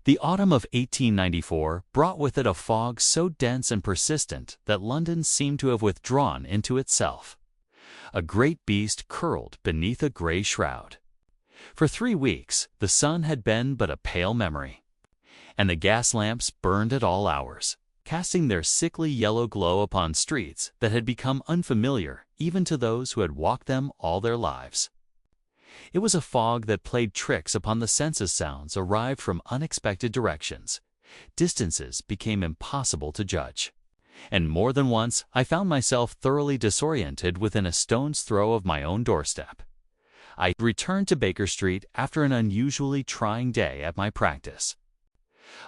The autumn of 1894 brought with it a fog so dense and persistent that London seemed to have withdrawn into itself. A great beast curled beneath a gray shroud. For 3 weeks, the sun had been but a pale memory, and the gas lamps burned at all hours, casting their sickly yellow glow upon streets that had become unfamiliar even to those who had walked them all their lives. It was a fog that played tricks upon the sense as sounds arrived from unexpected directions. Distances became impossible to judge, and more than once I found myself thoroughly disoriented within a stone's throw of my own doorstep. I returned to Baker Street after an unusually trying day at my practice.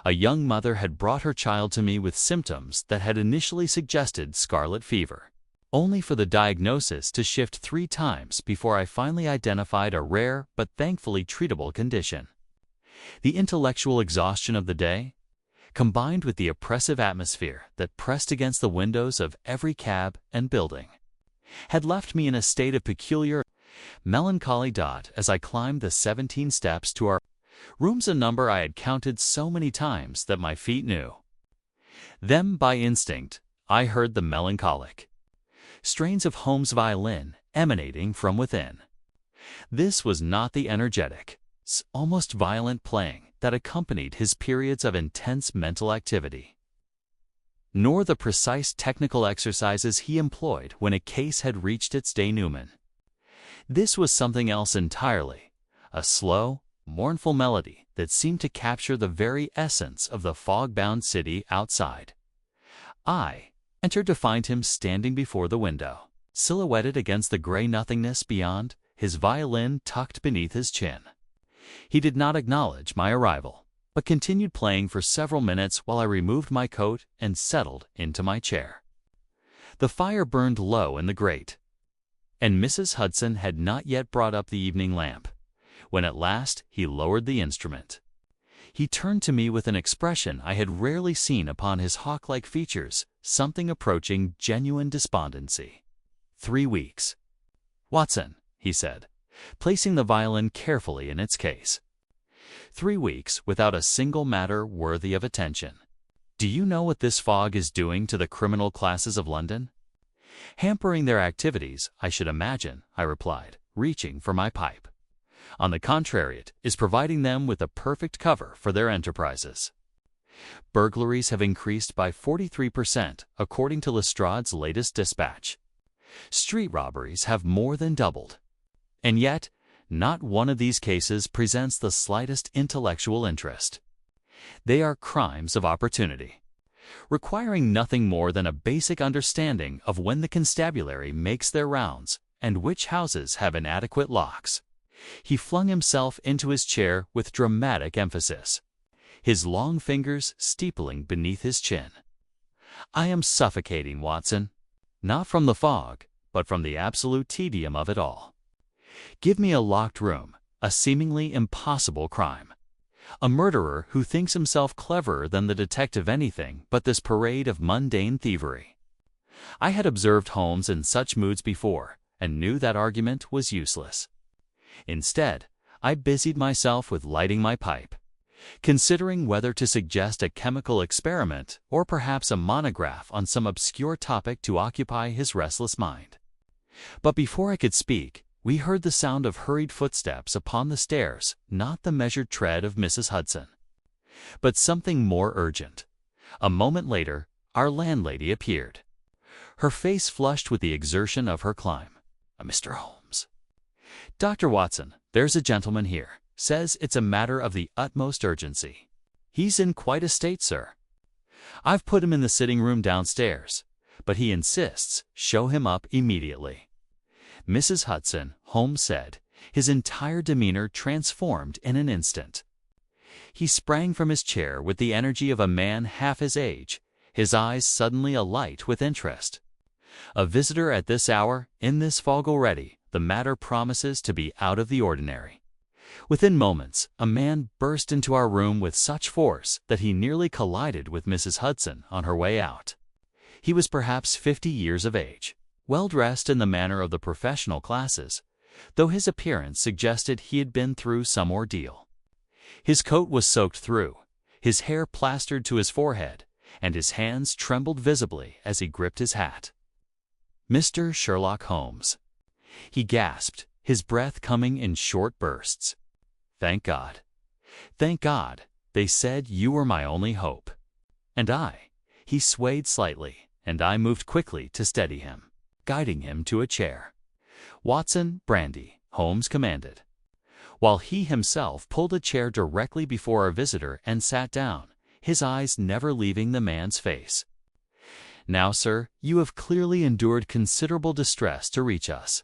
A young mother had brought her child to me with symptoms that had initially suggested scarlet fever, only for the diagnosis to shift 3 times before I finally identified a rare but thankfully treatable condition. The intellectual exhaustion of the day, combined with the oppressive atmosphere that pressed against the windows of every cab and building, had left me in a state of peculiar melancholy. As I climbed the 17 steps to our rooms, a number I had counted so many times that my feet knew them by instinct, I heard the melancholic strains of Holmes' violin emanating from within. This was not the energetic, almost violent playing that accompanied his periods of intense mental activity, nor the precise technical exercises he employed when a case had reached its denouement. This was something else entirely, a slow, mournful melody that seemed to capture the very essence of the fog-bound city outside. I entered to find him standing before the window, silhouetted against the gray nothingness beyond, his violin tucked beneath his chin. He did not acknowledge my arrival, but continued playing for several minutes while I removed my coat and settled into my chair. The fire burned low in the grate, and Mrs. Hudson had not yet brought up the evening lamp, when at last he lowered the instrument. He turned to me with an expression I had rarely seen upon his hawk-like features, something approaching genuine despondency. 3 weeks. Watson, he said, placing the violin carefully in its case. 3 weeks without a single matter worthy of attention. Do you know what this fog is doing to the criminal classes of London? Hampering their activities, I should imagine, I replied, reaching for my pipe. On the contrary, it is providing them with a perfect cover for their enterprises. Burglaries have increased by 43%, according to Lestrade's latest dispatch. Street robberies have more than doubled. And yet, not one of these cases presents the slightest intellectual interest. They are crimes of opportunity, requiring nothing more than a basic understanding of when the constabulary makes their rounds and which houses have inadequate locks. He flung himself into his chair with dramatic emphasis, his long fingers steepling beneath his chin. I am suffocating, Watson, not from the fog, but from the absolute tedium of it all. Give me a locked room, a seemingly impossible crime, a murderer who thinks himself cleverer than the detective anything but this parade of mundane thievery. I had observed Holmes in such moods before, and knew that argument was useless. Instead, I busied myself with lighting my pipe, considering whether to suggest a chemical experiment or perhaps a monograph on some obscure topic to occupy his restless mind. But before I could speak, we heard the sound of hurried footsteps upon the stairs, not the measured tread of Mrs. Hudson, but something more urgent. A moment later, our landlady appeared, her face flushed with the exertion of her climb. Mr. Holmes. Dr. Watson, there's a gentleman here. Says it's a matter of the utmost urgency. He's in quite a state, sir. I've put him in the sitting room downstairs, but he insists show him up immediately. Mrs. Hudson, Holmes said, his entire demeanor transformed in an instant. He sprang from his chair with the energy of a man half his age, his eyes suddenly alight with interest. A visitor at this hour, in this fog already, the matter promises to be out of the ordinary. Within moments, a man burst into our room with such force that he nearly collided with Mrs. Hudson on her way out. He was perhaps 50 years of age, well dressed in the manner of the professional classes, though his appearance suggested he had been through some ordeal. His coat was soaked through, his hair plastered to his forehead, and his hands trembled visibly as he gripped his hat. "Mr. Sherlock Holmes," he gasped, his breath coming in short bursts. "Thank God. Thank God, they said you were my only hope." And he swayed slightly, and I moved quickly to steady him, guiding him to a chair. "Watson, brandy," Holmes commanded, while he himself pulled a chair directly before our visitor and sat down, his eyes never leaving the man's face. "Now, sir, you have clearly endured considerable distress to reach us.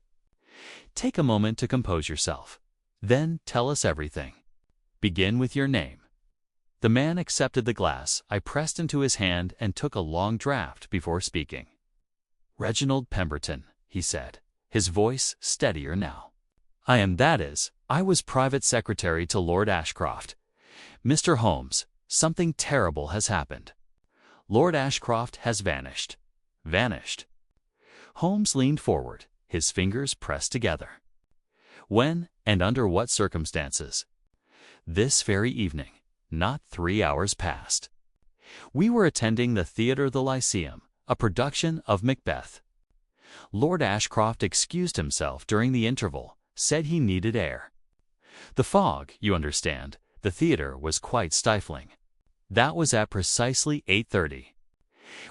Take a moment to compose yourself. Then tell us everything. Begin with your name." The man accepted the glass I pressed into his hand and took a long draught before speaking. "Reginald Pemberton," he said, his voice steadier now. I was private secretary to Lord Ashcroft. Mr. Holmes, something terrible has happened. Lord Ashcroft has vanished." Vanished. Holmes leaned forward, his fingers pressed together. "When and under what circumstances?" "This very evening, not 3 hours past. We were attending the Theatre the Lyceum, a production of Macbeth. Lord Ashcroft excused himself during the interval, said he needed air. The fog, you understand, the theatre was quite stifling. That was at precisely 8:30.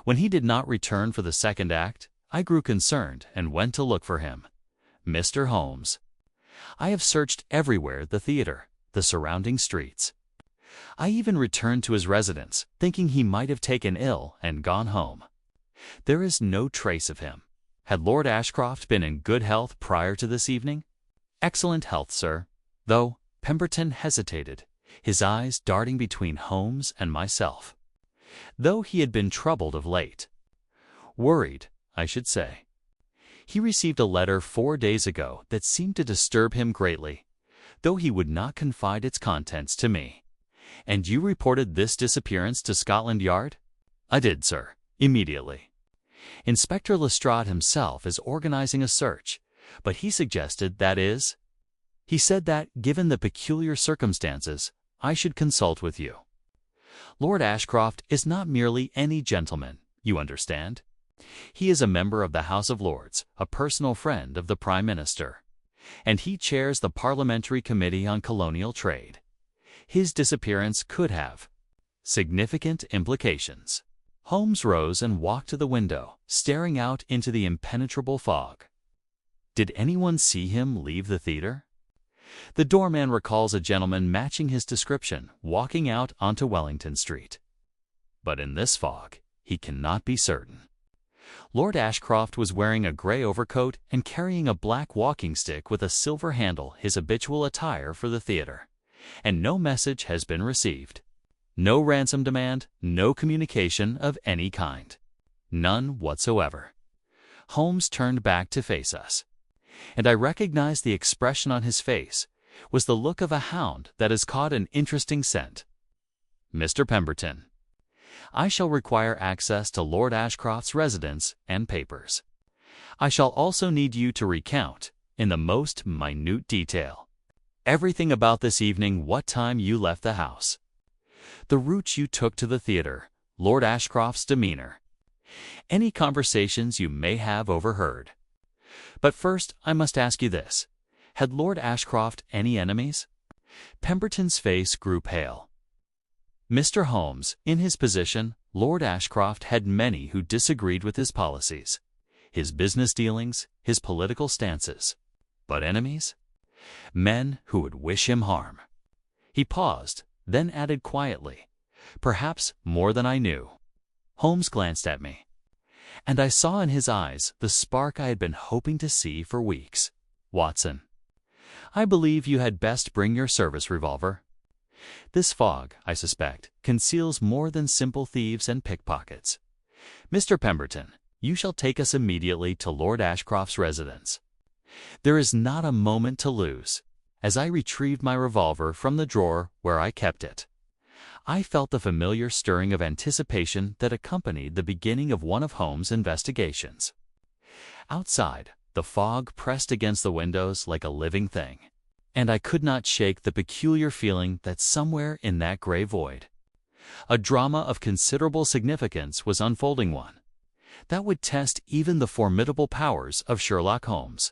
When he did not return for the second act, I grew concerned and went to look for him. Mr. Holmes, I have searched everywhere, the theatre, the surrounding streets. I even returned to his residence, thinking he might have taken ill and gone home. There is no trace of him. Had Lord Ashcroft been in good health prior to this evening?" "Excellent health, sir." Though Pemberton hesitated, his eyes darting between Holmes and myself. Though he had been troubled of late. Worried, I should say. He received a letter 4 days ago that seemed to disturb him greatly, though he would not confide its contents to me. "And you reported this disappearance to Scotland Yard?" "I did, sir, immediately. Inspector Lestrade himself is organizing a search, but he suggested he said that, given the peculiar circumstances, I should consult with you. Lord Ashcroft is not merely any gentleman, you understand. He is a member of the House of Lords, a personal friend of the Prime Minister, and he chairs the Parliamentary Committee on Colonial Trade. His disappearance could have significant implications." Holmes rose and walked to the window, staring out into the impenetrable fog. "Did anyone see him leave the theatre?" "The doorman recalls a gentleman matching his description walking out onto Wellington Street. But in this fog, he cannot be certain. Lord Ashcroft was wearing a gray overcoat and carrying a black walking stick with a silver handle, his habitual attire for the theatre, and no message has been received. No ransom demand, no communication of any kind. None whatsoever." Holmes turned back to face us, and I recognized the expression on his face was the look of a hound that has caught an interesting scent. "Mr. Pemberton, I shall require access to Lord Ashcroft's residence and papers. I shall also need you to recount, in the most minute detail, everything about this evening, what time you left the house, the route you took to the theatre, Lord Ashcroft's demeanor, any conversations you may have overheard. But first, I must ask you this. Had Lord Ashcroft any enemies?" Pemberton's face grew pale. "Mr. Holmes, in his position, Lord Ashcroft had many who disagreed with his policies, his business dealings, his political stances. But enemies? Men who would wish him harm." He paused, then added quietly, "Perhaps more than I knew." Holmes glanced at me, and I saw in his eyes the spark I had been hoping to see for weeks. "Watson, I believe you had best bring your service revolver. This fog, I suspect, conceals more than simple thieves and pickpockets. Mr. Pemberton, you shall take us immediately to Lord Ashcroft's residence. There is not a moment to lose." As I retrieved my revolver from the drawer where I kept it, I felt the familiar stirring of anticipation that accompanied the beginning of one of Holmes' investigations. Outside, the fog pressed against the windows like a living thing, and I could not shake the peculiar feeling that somewhere in that gray void, A drama of considerable significance was unfolding, one that would test even the formidable powers of Sherlock Holmes.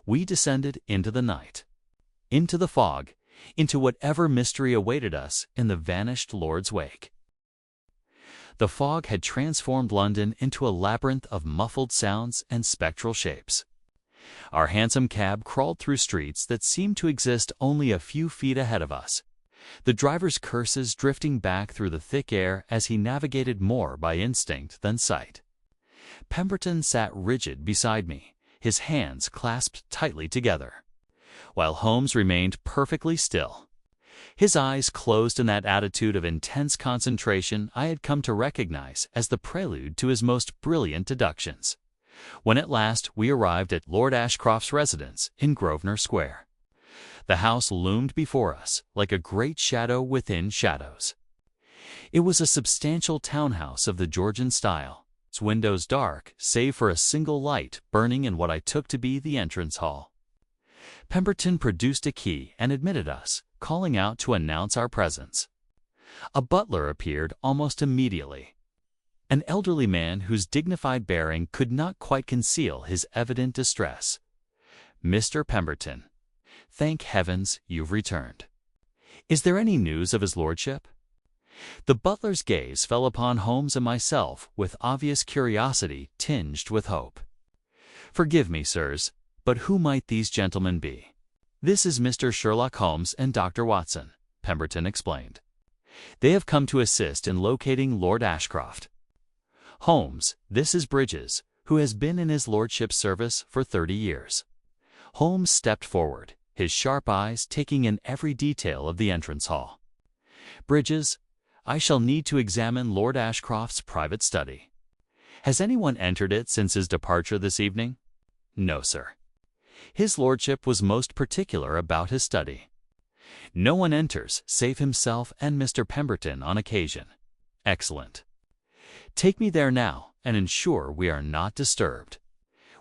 We descended into the night, into the fog, into whatever mystery awaited us in the vanished Lord's wake. The fog had transformed London into a labyrinth of muffled sounds and spectral shapes. Our hansom cab crawled through streets that seemed to exist only a few feet ahead of us, the driver's curses drifting back through the thick air as he navigated more by instinct than sight. Pemberton sat rigid beside me, his hands clasped tightly together, while Holmes remained perfectly still, his eyes closed in that attitude of intense concentration I had come to recognize as the prelude to his most brilliant deductions. When at last we arrived at Lord Ashcroft's residence in Grosvenor Square, the house loomed before us like a great shadow within shadows. It was a substantial townhouse of the Georgian style, its windows dark save for a single light burning in what I took to be the entrance hall. Pemberton produced a key and admitted us, calling out to announce our presence. A butler appeared almost immediately, an elderly man whose dignified bearing could not quite conceal his evident distress. "Mr. Pemberton, thank heavens you've returned. Is there any news of his lordship?" The butler's gaze fell upon Holmes and myself with obvious curiosity tinged with hope. "Forgive me, sirs, but who might these gentlemen be?" "This is Mr. Sherlock Holmes and Dr. Watson," Pemberton explained. "They have come to assist in locating Lord Ashcroft. Holmes, this is Bridges, who has been in his lordship's service for 30 years. Holmes stepped forward, his sharp eyes taking in every detail of the entrance hall. "Bridges, I shall need to examine Lord Ashcroft's private study. Has anyone entered it since his departure this evening?" "No, sir. His lordship was most particular about his study. No one enters save himself and Mr. Pemberton on occasion." "Excellent. Take me there now and ensure we are not disturbed."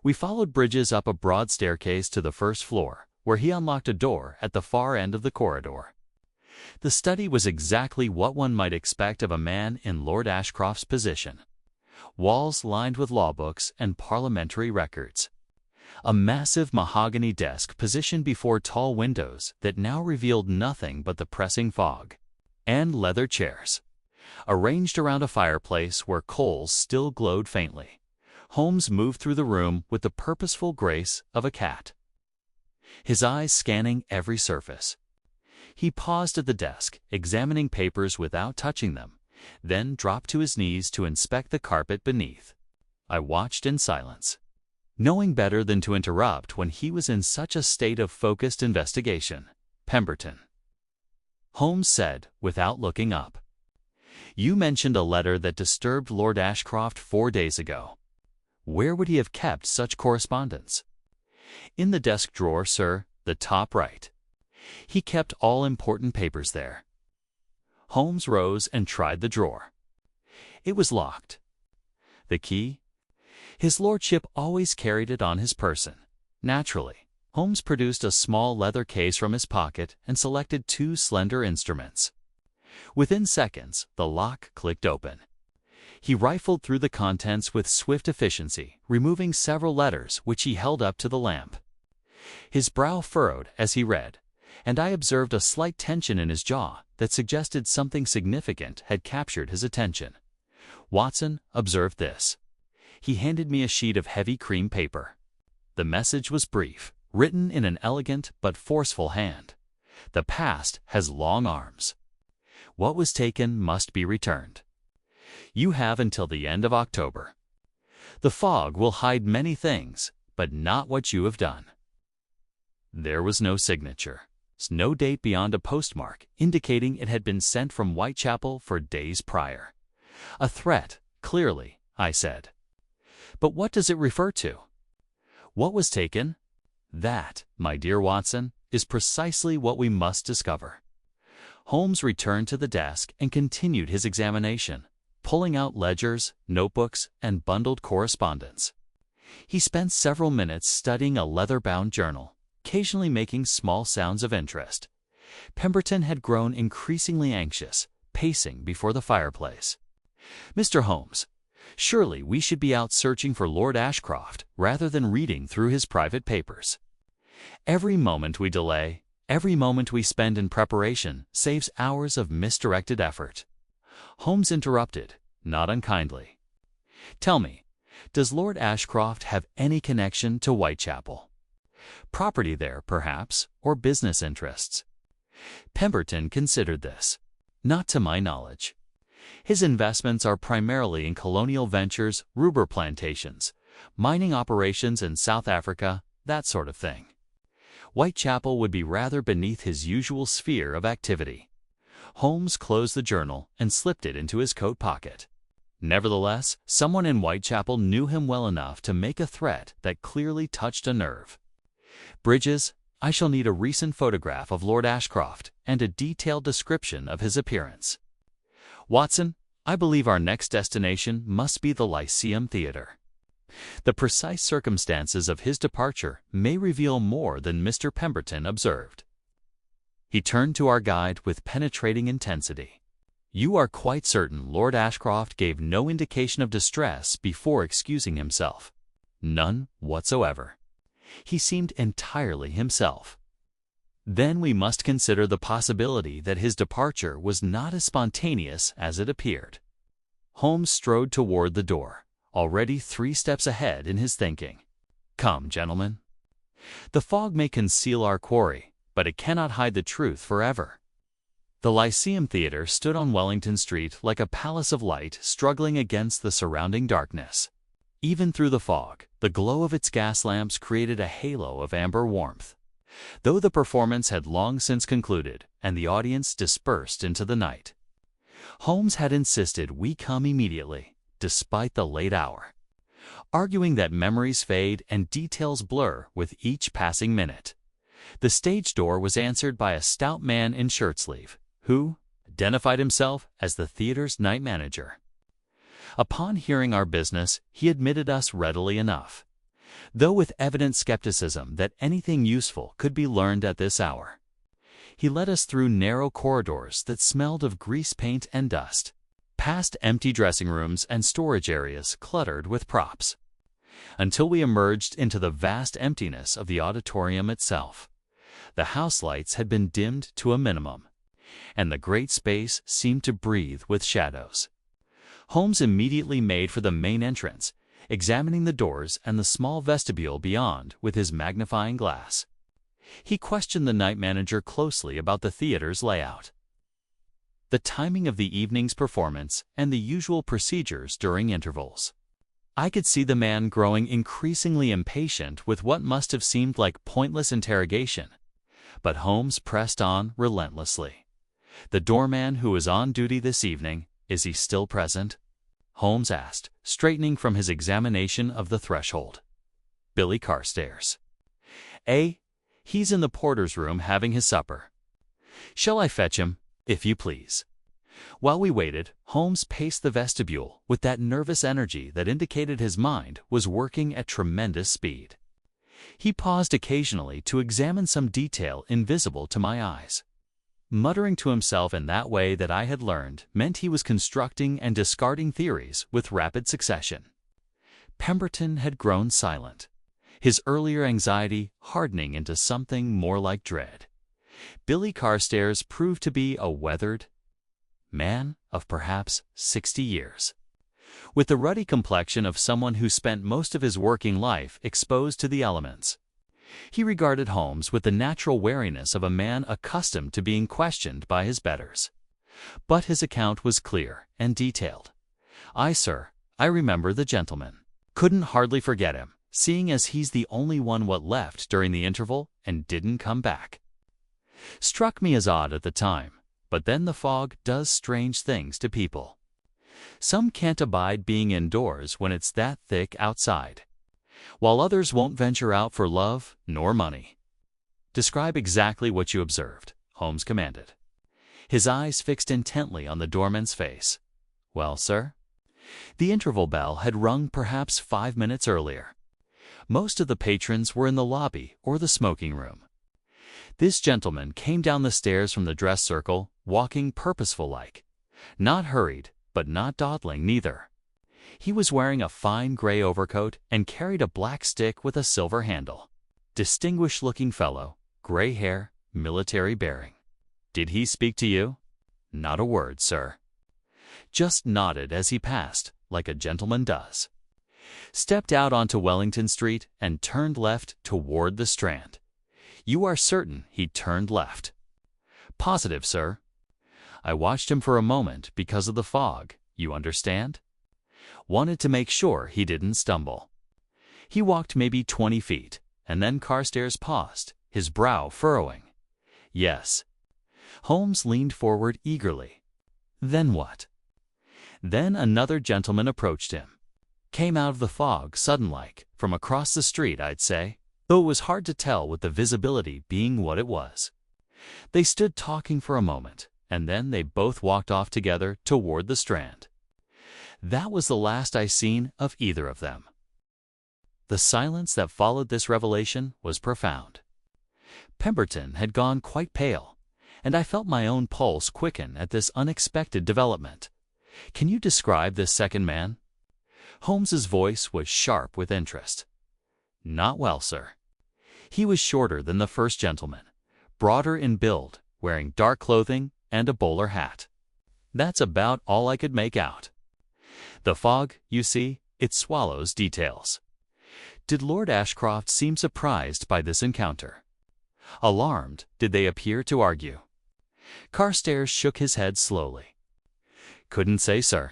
We followed Bridges up a broad staircase to the first floor, where he unlocked a door at the far end of the corridor. The study was exactly what one might expect of a man in Lord Ashcroft's position. Walls lined with law books and parliamentary records. A massive mahogany desk positioned before tall windows that now revealed nothing but the pressing fog. And leather chairs, arranged around a fireplace where coals still glowed faintly. Holmes moved through the room with the purposeful grace of a cat, his eyes scanning every surface. He paused at the desk, examining papers without touching them, then dropped to his knees to inspect the carpet beneath. I watched in silence, knowing better than to interrupt when he was in such a state of focused investigation. "Pemberton," Holmes said without looking up, "you mentioned a letter that disturbed Lord Ashcroft 4 days ago. Where would he have kept such correspondence?" "In the desk drawer, sir, the top right. He kept all important papers there." Holmes rose and tried the drawer. It was locked. The key? His lordship always carried it on his person. Naturally, Holmes produced a small leather case from his pocket and selected 2 slender instruments. Within seconds, the lock clicked open. He rifled through the contents with swift efficiency, removing several letters which he held up to the lamp. His brow furrowed as he read, and I observed a slight tension in his jaw that suggested something significant had captured his attention. "Watson, observe this." He handed me a sheet of heavy cream paper. The message was brief, written in an elegant but forceful hand. "The past has long arms. What was taken must be returned. You have until the end of October. The fog will hide many things, but not what you have done." There was no signature, no date beyond a postmark indicating it had been sent from Whitechapel for days prior. "A threat, clearly," I said. "But what does it refer to? What was taken?" "That, my dear Watson, is precisely what we must discover." Holmes returned to the desk and continued his examination, pulling out ledgers, notebooks, and bundled correspondence. He spent several minutes studying a leather-bound journal, occasionally making small sounds of interest. Pemberton had grown increasingly anxious, pacing before the fireplace. "Mr. Holmes, surely we should be out searching for Lord Ashcroft rather than reading through his private papers. Every moment we delay, every moment we spend in preparation saves hours of misdirected effort." Holmes interrupted, not unkindly. "Tell me, does Lord Ashcroft have any connection to Whitechapel? Property there, perhaps, or business interests?" Pemberton considered this. "Not to my knowledge. His investments are primarily in colonial ventures, rubber plantations, mining operations in South Africa, that sort of thing. Whitechapel would be rather beneath his usual sphere of activity." Holmes closed the journal and slipped it into his coat pocket. Nevertheless, someone in Whitechapel knew him well enough to make a threat that clearly touched a nerve. "Bridges, I shall need a recent photograph of Lord Ashcroft and a detailed description of his appearance. Watson, I believe our next destination must be the Lyceum Theatre. The precise circumstances of his departure may reveal more than Mr. Pemberton observed." He turned to our guide with penetrating intensity. "You are quite certain Lord Ashcroft gave no indication of distress before excusing himself?" "None whatsoever. He seemed entirely himself." "Then we must consider the possibility that his departure was not as spontaneous as it appeared." Holmes strode toward the door, already 3 steps ahead in his thinking. "Come, gentlemen. The fog may conceal our quarry, but it cannot hide the truth forever." The Lyceum Theatre stood on Wellington Street like a palace of light struggling against the surrounding darkness. Even through the fog, the glow of its gas lamps created a halo of amber warmth. Though the performance had long since concluded and the audience dispersed into the night, Holmes had insisted we come immediately, despite the late hour, arguing that memories fade and details blur with each passing minute. The stage door was answered by a stout man in shirt-sleeve, who identified himself as the theater's night manager. Upon hearing our business, he admitted us readily enough, though with evident skepticism that anything useful could be learned at this hour. He led us through narrow corridors that smelled of grease paint and dust, past empty dressing rooms and storage areas cluttered with props, until we emerged into the vast emptiness of the auditorium itself. The house lights had been dimmed to a minimum, and the great space seemed to breathe with shadows. Holmes immediately made for the main entrance, examining the doors and the small vestibule beyond with his magnifying glass. He questioned the night manager closely about the theater's layout, the timing of the evening's performance, and the usual procedures during intervals. I could see the man growing increasingly impatient with what must have seemed like pointless interrogation, but Holmes pressed on relentlessly. "The doorman who is on duty this evening, is he still present?" Holmes asked, straightening from his examination of the threshold. "Billy Carstairs." He's in the porter's room having his supper." "Shall I fetch him?" "If you please." While we waited, Holmes paced the vestibule with that nervous energy that indicated his mind was working at tremendous speed. He paused occasionally to examine some detail invisible to my eyes, muttering to himself in that way that I had learned meant he was constructing and discarding theories with rapid succession. Pemberton had grown silent, his earlier anxiety hardening into something more like dread. Billy Carstairs proved to be a weathered man of perhaps 60 years, with the ruddy complexion of someone who spent most of his working life exposed to the elements. He regarded Holmes with the natural wariness of a man accustomed to being questioned by his betters. But his account was clear and detailed. "Aye, sir, I remember the gentleman. Couldn't hardly forget him, seeing as he's the only one what left during the interval and didn't come back. Struck me as odd at the time, but then the fog does strange things to people. Some can't abide being indoors when it's that thick outside, while others won't venture out for love nor money." "Describe exactly what you observed," Holmes commanded, his eyes fixed intently on the doorman's face. "Well, sir?" The interval bell had rung perhaps 5 minutes earlier. Most of the patrons were in the lobby or the smoking room. This gentleman came down the stairs from the dress circle, walking purposeful-like, Not hurried, but not dawdling neither. He was wearing a fine gray overcoat and carried a black stick with a silver handle. Distinguished-looking fellow, gray hair, military bearing. Did he speak to you? Not a word, sir. Just nodded as he passed, like a gentleman does. Stepped out onto Wellington Street and turned left toward the Strand. You are certain he turned left? Positive, sir. I watched him for a moment because of the fog, you understand? Wanted to make sure he didn't stumble. He walked maybe 20 feet, and then Carstairs paused, his brow furrowing. Yes. Holmes leaned forward eagerly. Then what? Then another gentleman approached him. Came out of the fog sudden-like, from across the street, I'd say, though it was hard to tell with the visibility being what it was. They stood talking for a moment, and then they both walked off together toward the Strand. That was the last I seen of either of them. The silence that followed this revelation was profound. Pemberton had gone quite pale, and I felt my own pulse quicken at this unexpected development. Can you describe this second man? Holmes's voice was sharp with interest. Not well, sir. He was shorter than the first gentleman, broader in build, wearing dark clothing and a bowler hat. That's about all I could make out. The fog, you see, it swallows details. Did Lord Ashcroft seem surprised by this encounter? Alarmed, did they appear to argue? Carstairs shook his head slowly. Couldn't say, sir.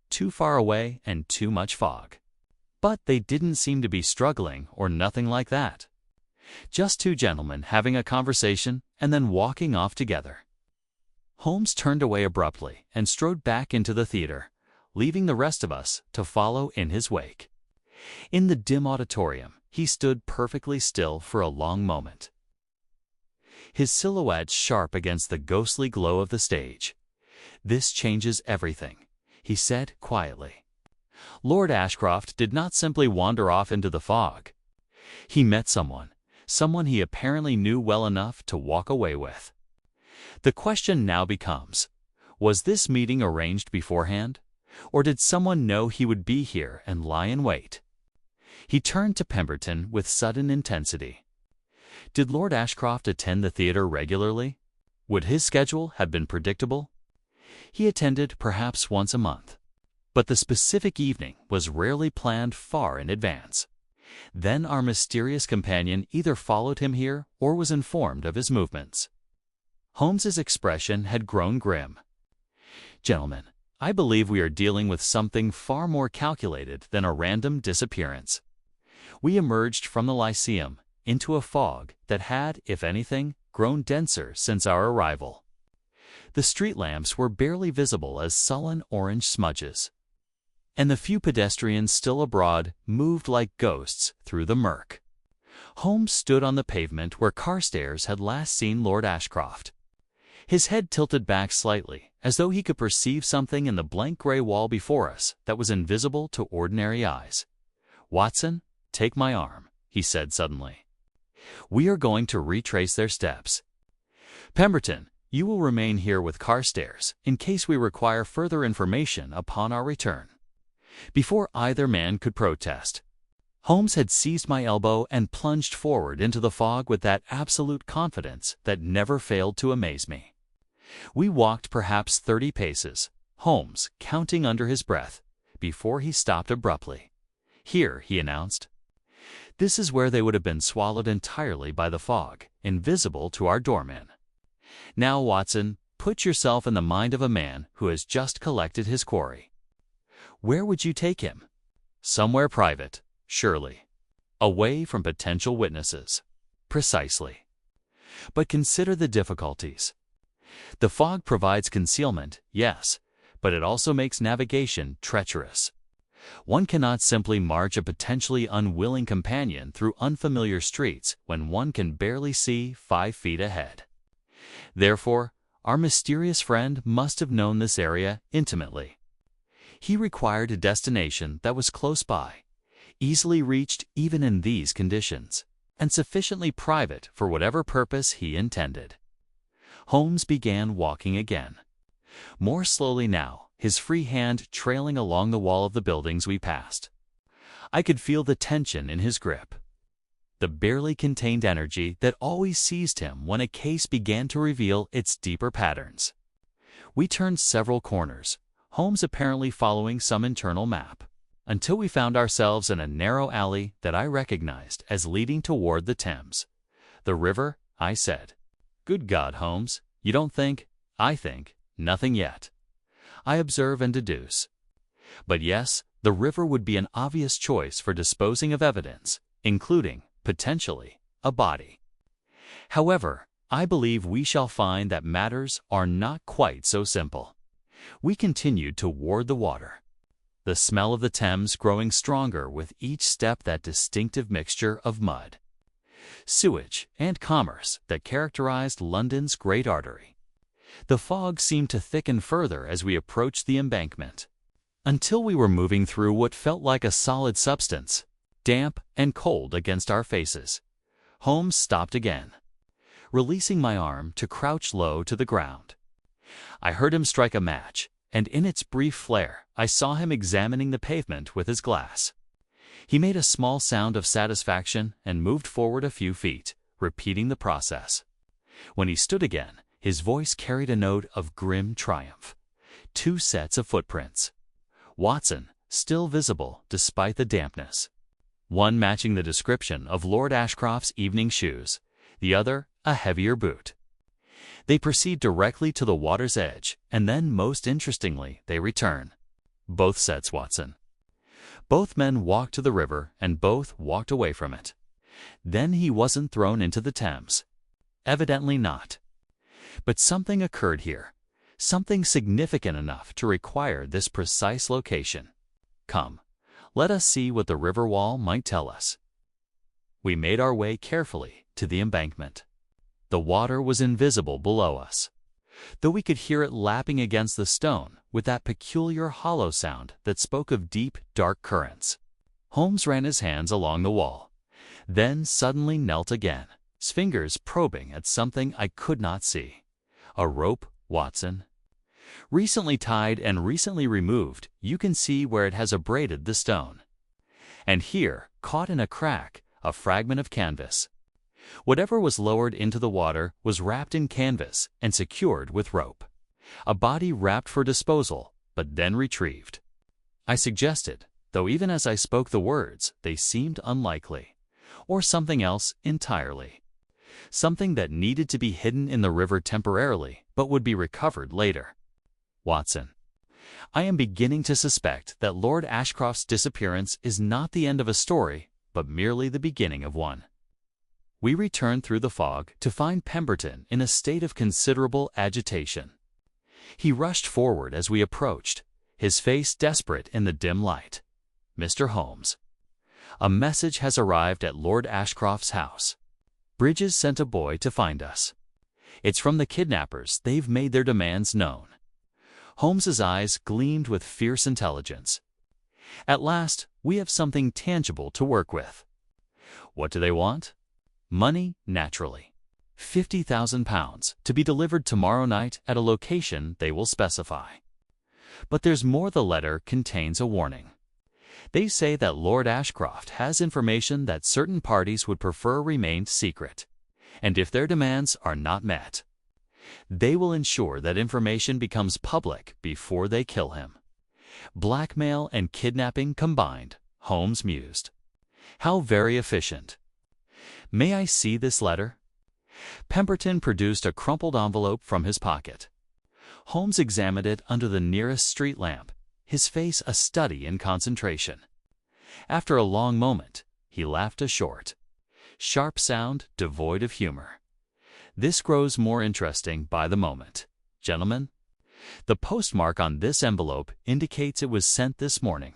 Too far away and too much fog. But they didn't seem to be struggling or nothing like that. Just two gentlemen having a conversation and then walking off together. Holmes turned away abruptly and strode back into the theater, leaving the rest of us to follow in his wake. In the dim auditorium, he stood perfectly still for a long moment, his silhouette sharp against the ghostly glow of the stage. This changes everything, he said quietly. Lord Ashcroft did not simply wander off into the fog. He met someone he apparently knew well enough to walk away with. The question now becomes, was this meeting arranged beforehand, or did someone know he would be here and lie in wait? He turned to Pemberton with sudden intensity. Did Lord Ashcroft attend the theater regularly? Would his schedule have been predictable? He attended perhaps once a month, but the specific evening was rarely planned far in advance. Then our mysterious companion either followed him here or was informed of his movements. Holmes's expression had grown grim. Gentlemen, I believe we are dealing with something far more calculated than a random disappearance. We emerged from the Lyceum into a fog that had, if anything, grown denser since our arrival. The street lamps were barely visible as sullen orange smudges, and the few pedestrians still abroad moved like ghosts through the murk. Holmes stood on the pavement where Carstairs had last seen Lord Ashcroft. His head tilted back slightly, as though he could perceive something in the blank gray wall before us that was invisible to ordinary eyes. "Watson, take my arm," he said suddenly. "We are going to retrace their steps. Pemberton, you will remain here with Carstairs in case we require further information upon our return." Before either man could protest, Holmes had seized my elbow and plunged forward into the fog with that absolute confidence that never failed to amaze me. We walked perhaps 30 paces, Holmes counting under his breath, before he stopped abruptly. "Here," he announced. "This is where they would have been swallowed entirely by the fog, invisible to our doorman. Now, Watson, put yourself in the mind of a man who has just collected his quarry. Where would you take him? Somewhere private, surely. Away from potential witnesses. Precisely. But consider the difficulties. The fog provides concealment, yes, but it also makes navigation treacherous. One cannot simply march a potentially unwilling companion through unfamiliar streets when one can barely see 5 feet ahead. Therefore, our mysterious friend must have known this area intimately. He required a destination that was close by, easily reached even in these conditions, and sufficiently private for whatever purpose he intended. Holmes began walking again. More slowly now, his free hand trailing along the wall of the buildings we passed. I could feel the tension in his grip, the barely contained energy that always seized him when a case began to reveal its deeper patterns. We turned several corners, Holmes apparently following some internal map, until we found ourselves in a narrow alley that I recognized as leading toward the Thames. "The river?" I said. "Good God, Holmes, you don't think?" "I think nothing yet. I observe and deduce. But yes, the river would be an obvious choice for disposing of evidence, including, potentially, a body. However, I believe we shall find that matters are not quite so simple." We continued toward the water, the smell of the Thames growing stronger with each step, that distinctive mixture of mud, sewage, and commerce that characterized London's great artery. The fog seemed to thicken further as we approached the embankment, until we were moving through what felt like a solid substance, damp and cold against our faces. Holmes stopped again, releasing my arm to crouch low to the ground. I heard him strike a match, and in its brief flare, I saw him examining the pavement with his glass. He made a small sound of satisfaction and moved forward a few feet, repeating the process. When he stood again, his voice carried a note of grim triumph. 2 sets of footprints. Watson, still visible despite the dampness. One matching the description of Lord Ashcroft's evening shoes, the other a heavier boot. They proceed directly to the water's edge, and then, most interestingly, they return. Both sets, Watson. Both men walked to the river, and both walked away from it. Then he wasn't thrown into the Thames. Evidently not. But something occurred here, something significant enough to require this precise location. Come, let us see what the river wall might tell us. We made our way carefully to the embankment. The water was invisible below us, though we could hear it lapping against the stone with that peculiar hollow sound that spoke of deep, dark currents. Holmes ran his hands along the wall, then suddenly knelt again, his fingers probing at something I could not see. "A rope, Watson. Recently tied and recently removed, you can see where it has abraded the stone. And here, caught in a crack, a fragment of canvas. Whatever was lowered into the water was wrapped in canvas and secured with rope. A body wrapped for disposal, but then retrieved." I suggested, though even as I spoke the words, they seemed unlikely. Or something else entirely. Something that needed to be hidden in the river temporarily, but would be recovered later. "Watson, I am beginning to suspect that Lord Ashcroft's disappearance is not the end of a story, but merely the beginning of one." We returned through the fog to find Pemberton in a state of considerable agitation. He rushed forward as we approached, his face desperate in the dim light. "Mr. Holmes, a message has arrived at Lord Ashcroft's house. Bridges sent a boy to find us. It's from the kidnappers. They've made their demands known." Holmes's eyes gleamed with fierce intelligence. "At last, we have something tangible to work with." "What do they want?" "Money, naturally. £50,000, to be delivered tomorrow night at a location they will specify. But there's more. The letter contains a warning. They say that Lord Ashcroft has information that certain parties would prefer remained secret, and if their demands are not met, they will ensure that information becomes public before they kill him. Blackmail and kidnapping combined," Holmes mused. "How very efficient. May I see this letter?" Pemberton produced a crumpled envelope from his pocket. Holmes examined it under the nearest street lamp, his face a study in concentration. After a long moment, he laughed a short, sharp sound devoid of humor. "This grows more interesting by the moment, gentlemen. The postmark on this envelope indicates it was sent this morning,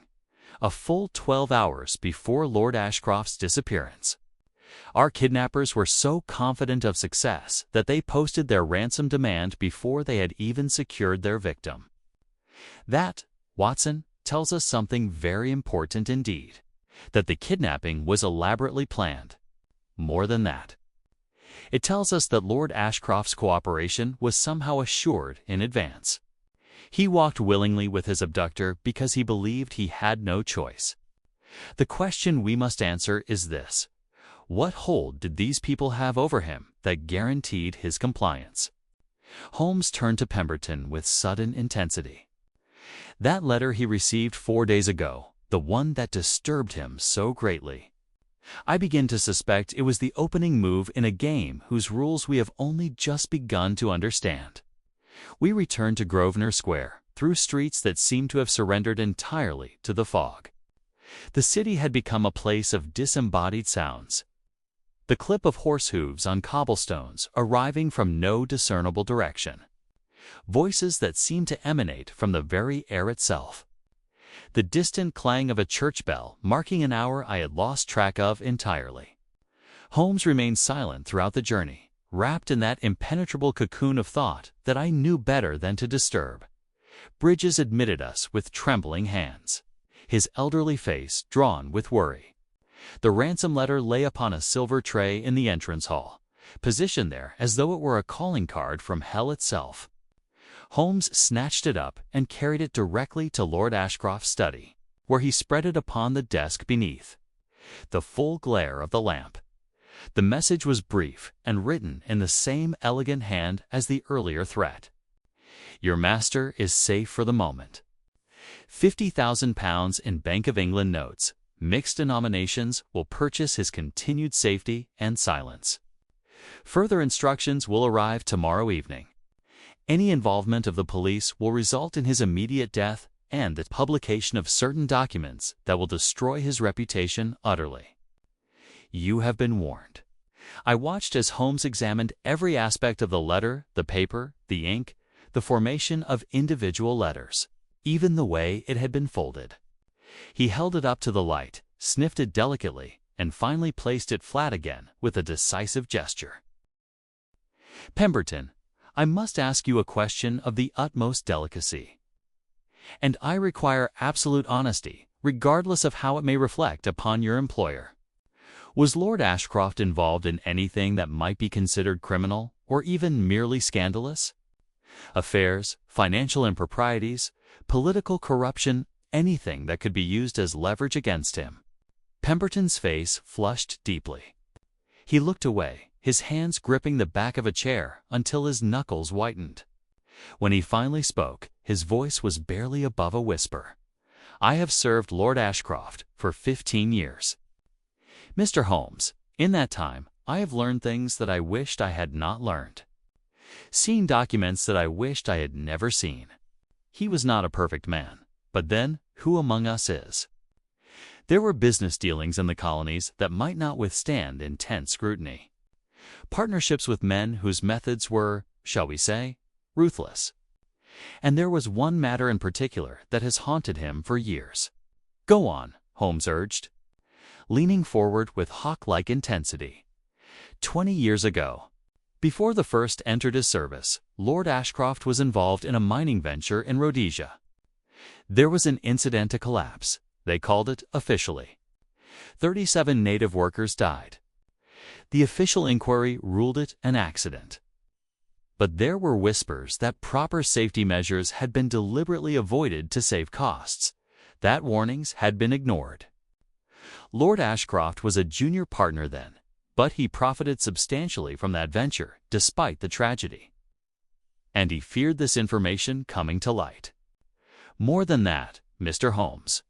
a full 12 hours before Lord Ashcroft's disappearance. Our kidnappers were so confident of success that they posted their ransom demand before they had even secured their victim. That, Watson, tells us something very important indeed, that the kidnapping was elaborately planned. More than that, it tells us that Lord Ashcroft's cooperation was somehow assured in advance. He walked willingly with his abductor because he believed he had no choice. The question we must answer is this: what hold did these people have over him that guaranteed his compliance? Holmes turned to Pemberton with sudden intensity. That letter he received 4 days ago, the one that disturbed him so greatly. I begin to suspect it was the opening move in a game whose rules we have only just begun to understand. We returned to Grosvenor Square, through streets that seemed to have surrendered entirely to the fog. The city had become a place of disembodied sounds. The clip of horse hooves on cobblestones arriving from no discernible direction. Voices that seemed to emanate from the very air itself. The distant clang of a church bell marking an hour I had lost track of entirely. Holmes remained silent throughout the journey, wrapped in that impenetrable cocoon of thought that I knew better than to disturb. Bridges admitted us with trembling hands, his elderly face drawn with worry. The ransom letter lay upon a silver tray in the entrance hall, positioned there as though it were a calling card from hell itself. Holmes snatched it up and carried it directly to Lord Ashcroft's study, where he spread it upon the desk beneath. The full glare of the lamp. The message was brief and written in the same elegant hand as the earlier threat. Your master is safe for the moment. £50,000 in Bank of England notes, mixed denominations, will purchase his continued safety and silence. Further instructions will arrive tomorrow evening. Any involvement of the police will result in his immediate death and the publication of certain documents that will destroy his reputation utterly. You have been warned. I watched as Holmes examined every aspect of the letter, the paper, the ink, the formation of individual letters, even the way it had been folded. He held it up to the light, sniffed it delicately, and finally placed it flat again with a decisive gesture. Pemberton, I must ask you a question of the utmost delicacy. And I require absolute honesty, regardless of how it may reflect upon your employer. Was Lord Ashcroft involved in anything that might be considered criminal, or even merely scandalous? Affairs, financial improprieties, political corruption, anything that could be used as leverage against him. Pemberton's face flushed deeply. He looked away, his hands gripping the back of a chair until his knuckles whitened. When he finally spoke, his voice was barely above a whisper. I have served Lord Ashcroft for 15 years. Mr. Holmes, in that time, I have learned things that I wished I had not learned. Seen documents that I wished I had never seen. He was not a perfect man, but then, who among us is? There were business dealings in the colonies that might not withstand intense scrutiny. Partnerships with men whose methods were, shall we say, ruthless. And there was one matter in particular that has haunted him for years. Go on, Holmes urged, leaning forward with hawk-like intensity. 20 years ago, before the first entered his service, Lord Ashcroft was involved in a mining venture in Rhodesia. There was an incidental collapse, they called it officially. 37 native workers died. The official inquiry ruled it an accident. But there were whispers that proper safety measures had been deliberately avoided to save costs, that warnings had been ignored. Lord Ashcroft was a junior partner then, but he profited substantially from that venture despite the tragedy. And he feared this information coming to light. More than that, Mr. Holmes.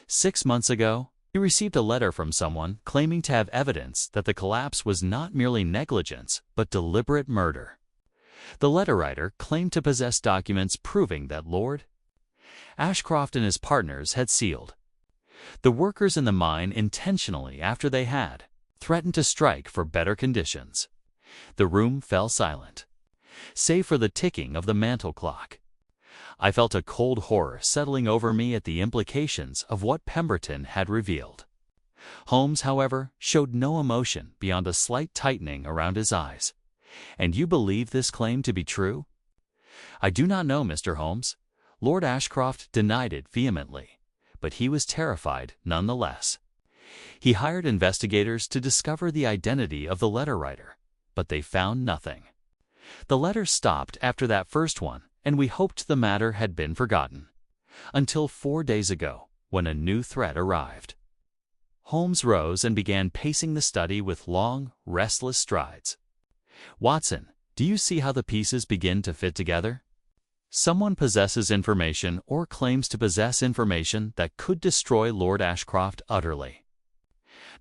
6 months ago, he received a letter from someone claiming to have evidence that the collapse was not merely negligence, but deliberate murder. The letter writer claimed to possess documents proving that Lord Ashcroft and his partners had sealed the workers in the mine intentionally after they had threatened to strike for better conditions. The room fell silent, save for the ticking of the mantel clock. I felt a cold horror settling over me at the implications of what Pemberton had revealed. Holmes, however, showed no emotion beyond a slight tightening around his eyes. And you believe this claim to be true? I do not know, Mr. Holmes. Lord Ashcroft denied it vehemently, but he was terrified nonetheless. He hired investigators to discover the identity of the letter writer, but they found nothing. The letters stopped after that first one, and we hoped the matter had been forgotten. Until 4 days ago, when a new threat arrived. Holmes rose and began pacing the study with long, restless strides. Watson, do you see how the pieces begin to fit together? Someone possesses information or claims to possess information that could destroy Lord Ashcroft utterly.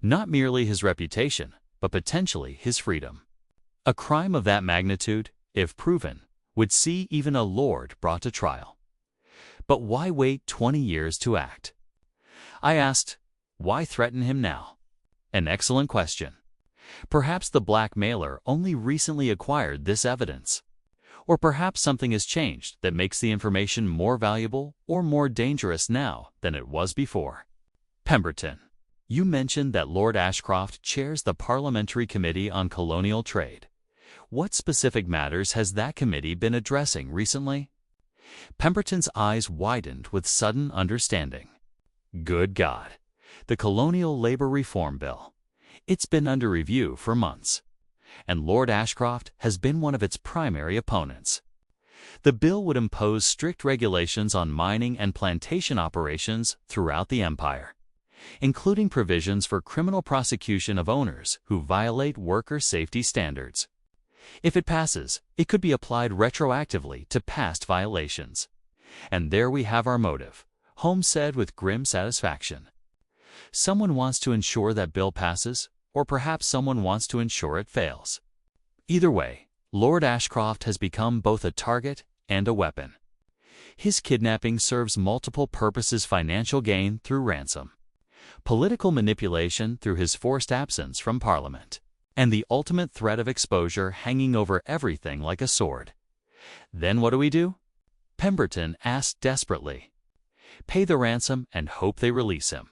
Not merely his reputation, but potentially his freedom. A crime of that magnitude, if proven, would see even a lord brought to trial. But why wait 20 years to act? I asked, why threaten him now? An excellent question. Perhaps the blackmailer only recently acquired this evidence. Or perhaps something has changed that makes the information more valuable or more dangerous now than it was before. Pemberton, you mentioned that Lord Ashcroft chairs the Parliamentary Committee on Colonial Trade. What specific matters has that committee been addressing recently? Pemberton's eyes widened with sudden understanding. Good God! The Colonial Labor Reform Bill. It's been under review for months, and Lord Ashcroft has been one of its primary opponents. The bill would impose strict regulations on mining and plantation operations throughout the empire, including provisions for criminal prosecution of owners who violate worker safety standards. If it passes, it could be applied retroactively to past violations. And there we have our motive, Holmes said with grim satisfaction. Someone wants to ensure that bill passes, or perhaps someone wants to ensure it fails. Either way, Lord Ashcroft has become both a target and a weapon. His kidnapping serves multiple purposes: financial gain through ransom, political manipulation through his forced absence from Parliament, and the ultimate threat of exposure hanging over everything like a sword. Then what do we do? Pemberton asked desperately. Pay the ransom and hope they release him.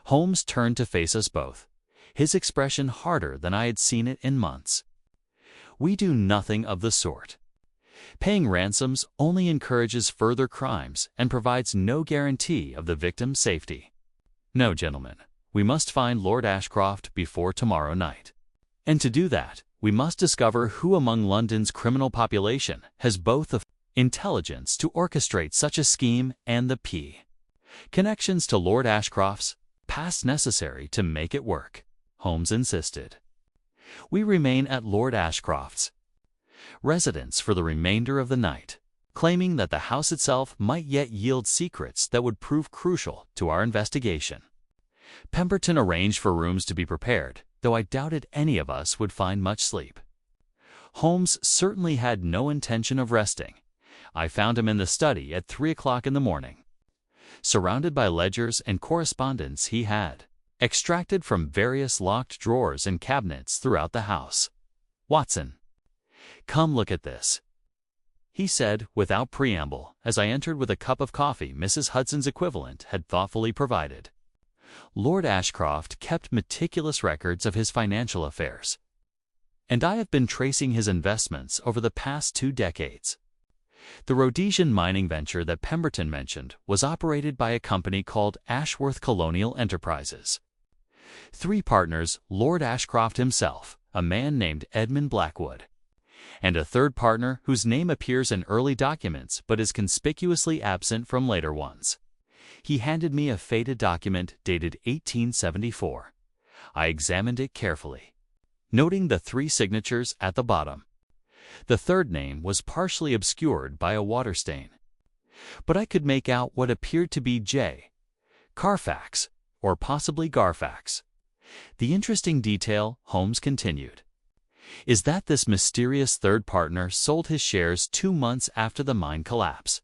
Holmes turned to face us both, his expression harder than I had seen it in months. We do nothing of the sort. Paying ransoms only encourages further crimes and provides no guarantee of the victim's safety. No, gentlemen, we must find Lord Ashcroft before tomorrow night. And to do that, we must discover who among London's criminal population has both the intelligence to orchestrate such a scheme and the connections to Lord Ashcroft's past necessary to make it work, Holmes insisted. We remain at Lord Ashcroft's residence for the remainder of the night, claiming that the house itself might yet yield secrets that would prove crucial to our investigation. Pemberton arranged for rooms to be prepared, though I doubted any of us would find much sleep. Holmes certainly had no intention of resting. I found him in the study at 3 o'clock in the morning, surrounded by ledgers and correspondence he had extracted from various locked drawers and cabinets throughout the house. Watson, come look at this, he said without preamble as I entered with a cup of coffee Mrs. Hudson's equivalent had thoughtfully provided. Lord Ashcroft kept meticulous records of his financial affairs, and I have been tracing his investments over the past 2 decades. The Rhodesian mining venture that Pemberton mentioned was operated by a company called Ashworth Colonial Enterprises. 3 partners, Lord Ashcroft himself, a man named Edmund Blackwood, and a 3rd partner whose name appears in early documents but is conspicuously absent from later ones. He handed me a faded document dated 1874. I examined it carefully, noting the 3 signatures at the bottom. The 3rd name was partially obscured by a water stain, but I could make out what appeared to be J. Carfax, or possibly Garfax. The interesting detail, Holmes continued, is that this mysterious 3rd partner sold his shares 2 months after the mine collapse,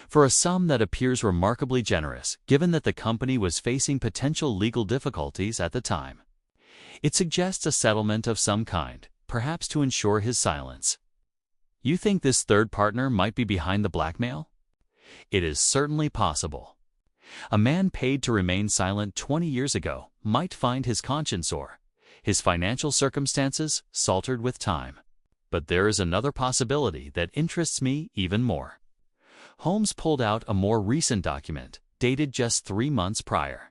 for a sum that appears remarkably generous given that the company was facing potential legal difficulties at the time. It suggests a settlement of some kind, perhaps to ensure his silence. You think this 3rd partner might be behind the blackmail? It is certainly possible. A man paid to remain silent 20 years ago might find his conscience sore, his financial circumstances saltered with time. But there is another possibility that interests me even more. Holmes pulled out a more recent document, dated just 3 months prior.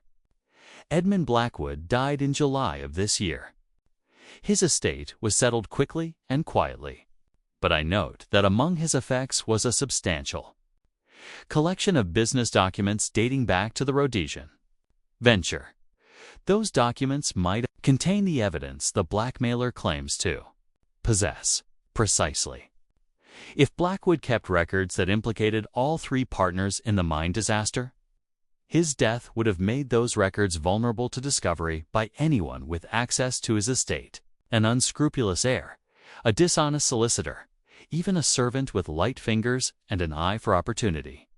Edmund Blackwood died in July of this year. His estate was settled quickly and quietly. but I note that among his effects was a substantial collection of business documents dating back to the Rhodesian venture. Those documents might contain the evidence the blackmailer claims to possess. Precisely. If Blackwood kept records that implicated all three partners in the mine disaster, his death would have made those records vulnerable to discovery by anyone with access to his estate: an unscrupulous heir, a dishonest solicitor, even a servant with light fingers and an eye for opportunity.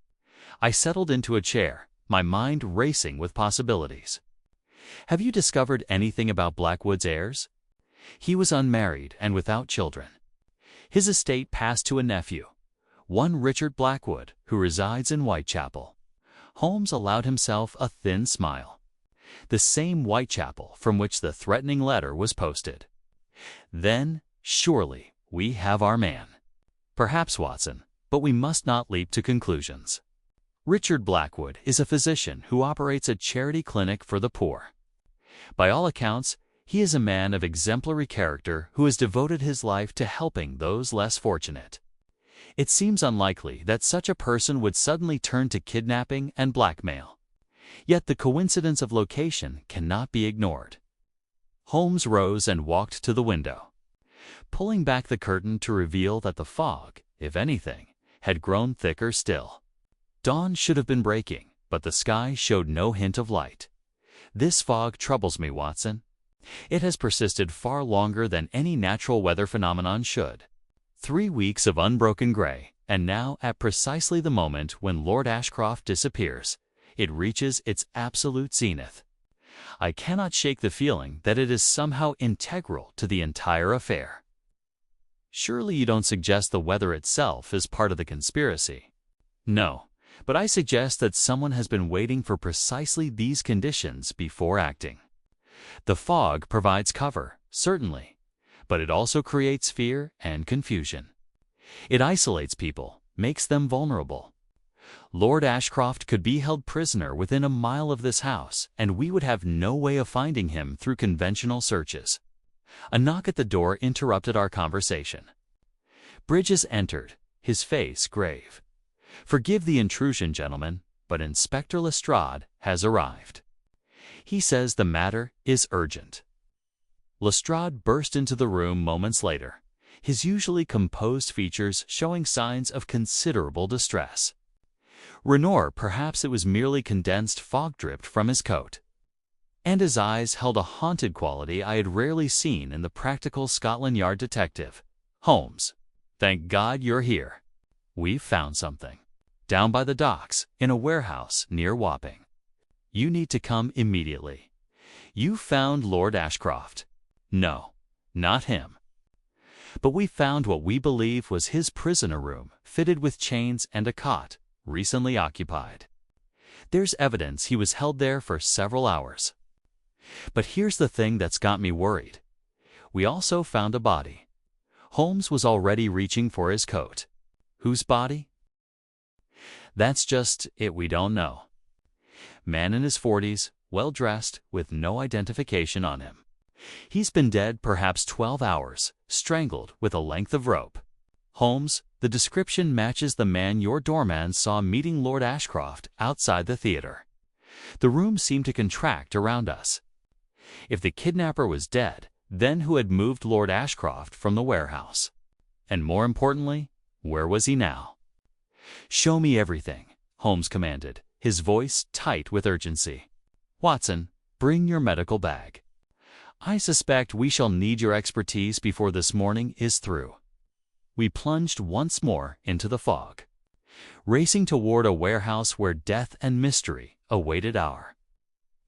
I settled into a chair, my mind racing with possibilities. Have you discovered anything about Blackwood's heirs? He was unmarried and without children. His estate passed to a nephew, one Richard Blackwood, who resides in Whitechapel. Holmes allowed himself a thin smile. The same Whitechapel from which the threatening letter was posted. Then, surely, we have our man. Perhaps, Watson, but we must not leap to conclusions. Richard Blackwood is a physician who operates a charity clinic for the poor. By all accounts, he is a man of exemplary character who has devoted his life to helping those less fortunate. It seems unlikely that such a person would suddenly turn to kidnapping and blackmail. Yet the coincidence of location cannot be ignored. Holmes rose and walked to the window, pulling back the curtain to reveal that the fog, if anything, had grown thicker still. Dawn should have been breaking, but the sky showed no hint of light. This fog troubles me, Watson. It has persisted far longer than any natural weather phenomenon should. 3 weeks of unbroken gray, and now, at precisely the moment when Lord Ashcroft disappears, it reaches its absolute zenith. I cannot shake the feeling that it is somehow integral to the entire affair. Surely you don't suggest the weather itself is part of the conspiracy? No, but I suggest that someone has been waiting for precisely these conditions before acting. The fog provides cover, certainly, but it also creates fear and confusion. It isolates people, makes them vulnerable. Lord Ashcroft could be held prisoner within a mile of this house, and we would have no way of finding him through conventional searches. A knock at the door interrupted our conversation. Bridges entered, his face grave. "Forgive the intrusion, gentlemen, but Inspector Lestrade has arrived. He says the matter is urgent." Lestrade burst into the room moments later, his usually composed features showing signs of considerable distress. Renor, perhaps it was merely condensed fog dripped from his coat. And his eyes held a haunted quality I had rarely seen in the practical Scotland Yard detective. "Holmes, thank God you're here. We've found something. Down by the docks, in a warehouse near Wapping. You need to come immediately. You found Lord Ashcroft." "No, not him. But we found what we believe was his prisoner room, fitted with chains and a cot, recently occupied. There's evidence he was held there for several hours. But here's the thing that's got me worried. We also found a body." Holmes was already reaching for his coat. "Whose body?" "That's just it, we don't know. Man in his 40s, well-dressed, with no identification on him. He's been dead perhaps 12 hours, strangled with a length of rope. Holmes, the description matches the man your doorman saw meeting Lord Ashcroft outside the theater. The room seemed to contract around us. If the kidnapper was dead, then who had moved Lord Ashcroft from the warehouse? And more importantly, where was he now?" "Show me everything," Holmes commanded, his voice tight with urgency. "Watson, bring your medical bag. I suspect we shall need your expertise before this morning is through." We plunged once more into the fog, racing toward a warehouse where death and mystery awaited our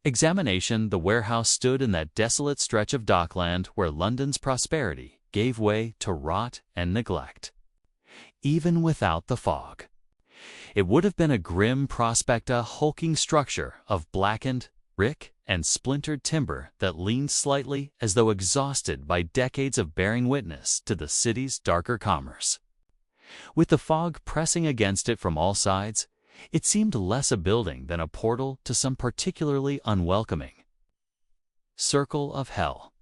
examination. The warehouse stood in that desolate stretch of dockland where London's prosperity gave way to rot and neglect. Even without the fog, it would have been a grim prospect, a hulking structure of blackened brick and splintered timber that leaned slightly as though exhausted by decades of bearing witness to the city's darker commerce. With the fog pressing against it from all sides, it seemed less a building than a portal to some particularly unwelcoming circle of hell.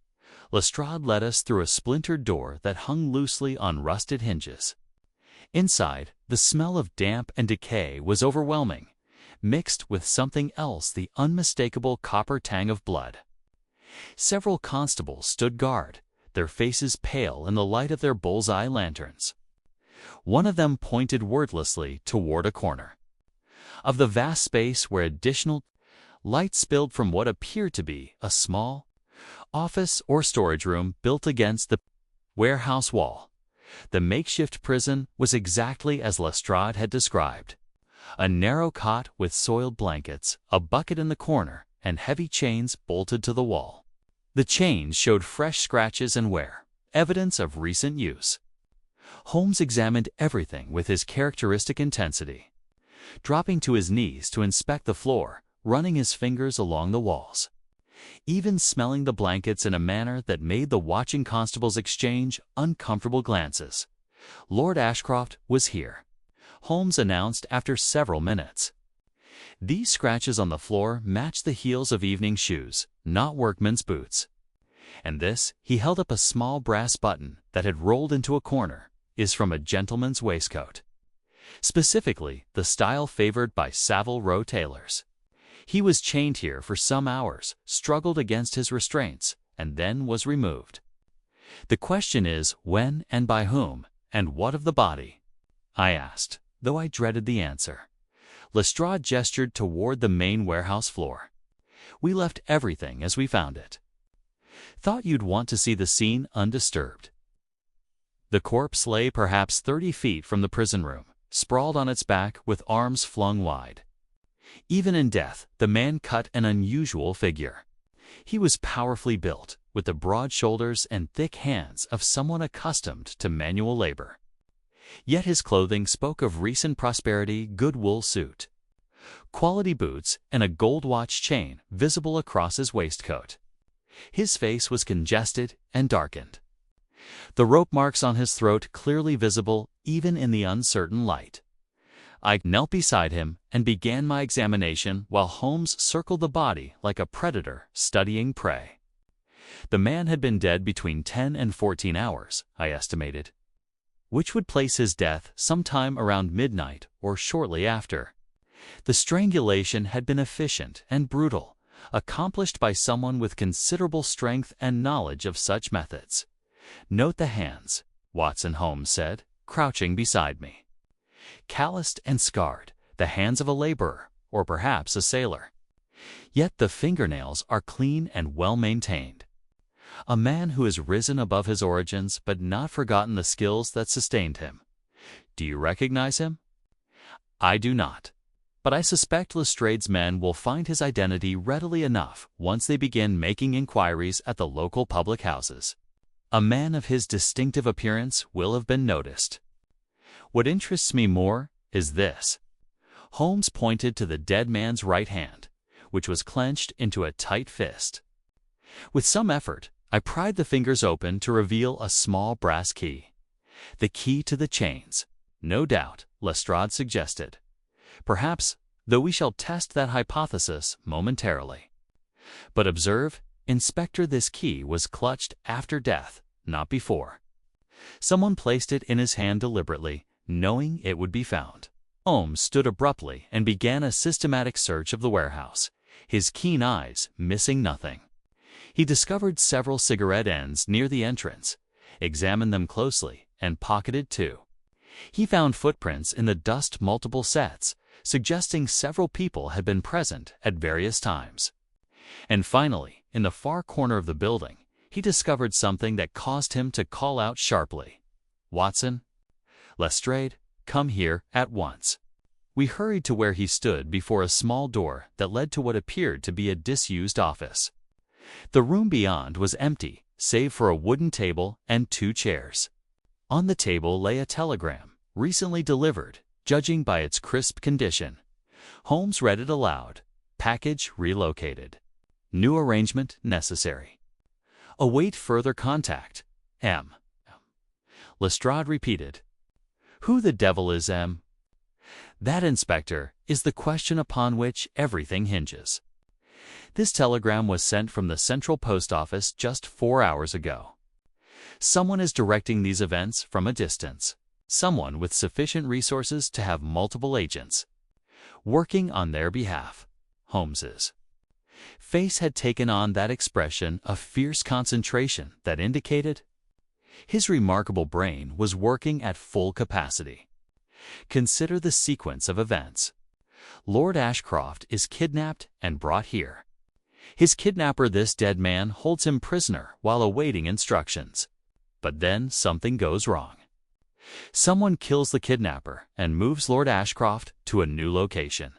Lestrade led us through a splintered door that hung loosely on rusted hinges. Inside, the smell of damp and decay was overwhelming, mixed with something else, the unmistakable copper tang of blood. Several constables stood guard, their faces pale in the light of their bull's-eye lanterns. One of them pointed wordlessly toward a corner of the vast space where additional light spilled from what appeared to be a small office or storage room built against the warehouse wall. The makeshift prison was exactly as Lestrade had described. A narrow cot with soiled blankets, a bucket in the corner, and heavy chains bolted to the wall. The chains showed fresh scratches and wear, evidence of recent use. Holmes examined everything with his characteristic intensity, dropping to his knees to inspect the floor, running his fingers along the walls, even smelling the blankets in a manner that made the watching constables exchange uncomfortable glances. Lord Ashcroft was here, Holmes announced after several minutes. These scratches on the floor matched the heels of evening shoes, not workman's boots. And this, he held up a small brass button that had rolled into a corner, is from a gentleman's waistcoat. Specifically, the style favored by Savile Row tailors. He was chained here for some hours, struggled against his restraints, and then was removed. The question is, when and by whom, and what of the body? I asked, though I dreaded the answer. Lestrade gestured toward the main warehouse floor. We left everything as we found it. Thought you'd want to see the scene undisturbed. The corpse lay perhaps 30 feet from the prison room, sprawled on its back with arms flung wide. Even in death, the man cut an unusual figure. He was powerfully built, with the broad shoulders and thick hands of someone accustomed to manual labor. Yet his clothing spoke of recent prosperity, good wool suit, quality boots, and a gold watch chain visible across his waistcoat. His face was congested and darkened, the rope marks on his throat clearly visible even in the uncertain light. I knelt beside him and began my examination while Holmes circled the body like a predator studying prey. The man had been dead between 10 and 14 hours, I estimated, which would place his death sometime around midnight or shortly after. The strangulation had been efficient and brutal, accomplished by someone with considerable strength and knowledge of such methods. Note the hands, Watson, Holmes said, crouching beside me. Calloused and scarred, the hands of a laborer, or perhaps a sailor. Yet the fingernails are clean and well-maintained. A man who has risen above his origins but not forgotten the skills that sustained him. Do you recognize him? I do not. But I suspect Lestrade's men will find his identity readily enough once they begin making inquiries at the local public houses. A man of his distinctive appearance will have been noticed. What interests me more is this. Holmes pointed to the dead man's right hand, which was clenched into a tight fist. With some effort, I pried the fingers open to reveal a small brass key. The key to the chains, no doubt, Lestrade suggested. Perhaps, though we shall test that hypothesis momentarily. But observe, Inspector, this key was clutched after death, not before. Someone placed it in his hand deliberately, knowing it would be found. Holmes stood abruptly and began a systematic search of the warehouse, his keen eyes missing nothing. He discovered several cigarette ends near the entrance, examined them closely, and pocketed two. He found footprints in the dust, multiple sets, suggesting several people had been present at various times. And finally, in the far corner of the building, he discovered something that caused him to call out sharply, "Watson, Lestrade, come here at once." We hurried to where he stood before a small door that led to what appeared to be a disused office. The room beyond was empty, save for a wooden table and two chairs. On the table lay a telegram, recently delivered, judging by its crisp condition. Holmes read it aloud. Package relocated. New arrangement necessary. Await further contact. M. Lestrade repeated. Who the devil is M? That, Inspector, is the question upon which everything hinges. This telegram was sent from the Central Post Office just 4 hours ago. Someone is directing these events from a distance. Someone with sufficient resources to have multiple agents working on their behalf. Holmes's face had taken on that expression of fierce concentration that indicated his remarkable brain was working at full capacity. Consider the sequence of events. Lord Ashcroft is kidnapped and brought here. His kidnapper, this dead man, holds him prisoner while awaiting instructions. But then something goes wrong. Someone kills the kidnapper and moves Lord Ashcroft to a new location.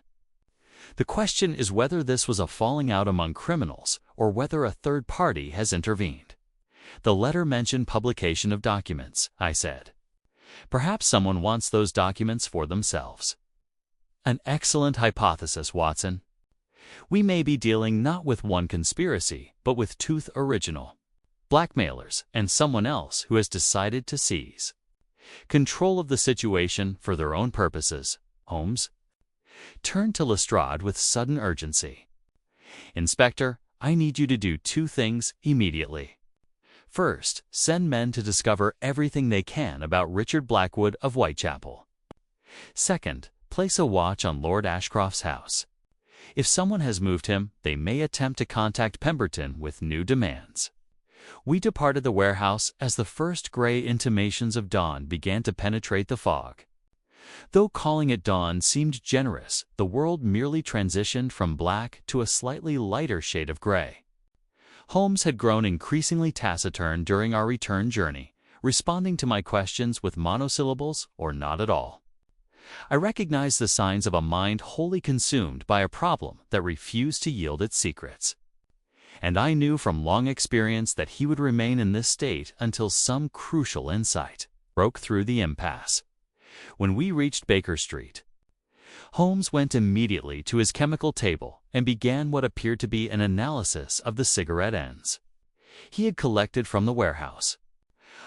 The question is whether this was a falling out among criminals or whether a third party has intervened. The letter mentioned publication of documents, I said. Perhaps someone wants those documents for themselves. An excellent hypothesis, Watson. We may be dealing not with one conspiracy, but with two original blackmailers and someone else who has decided to seize control of the situation for their own purposes. Holmes turned to Lestrade with sudden urgency. Inspector, I need you to do two things immediately. First, send men to discover everything they can about Richard Blackwood of Whitechapel. Second, place a watch on Lord Ashcroft's house. If someone has moved him, they may attempt to contact Pemberton with new demands. We departed the warehouse as the first gray intimations of dawn began to penetrate the fog. Though calling it dawn seemed generous, the world merely transitioned from black to a slightly lighter shade of gray. Holmes had grown increasingly taciturn during our return journey, responding to my questions with monosyllables or not at all. I recognized the signs of a mind wholly consumed by a problem that refused to yield its secrets. And I knew from long experience that he would remain in this state until some crucial insight broke through the impasse. When we reached Baker Street, Holmes went immediately to his chemical table and began what appeared to be an analysis of the cigarette ends he had collected from the warehouse.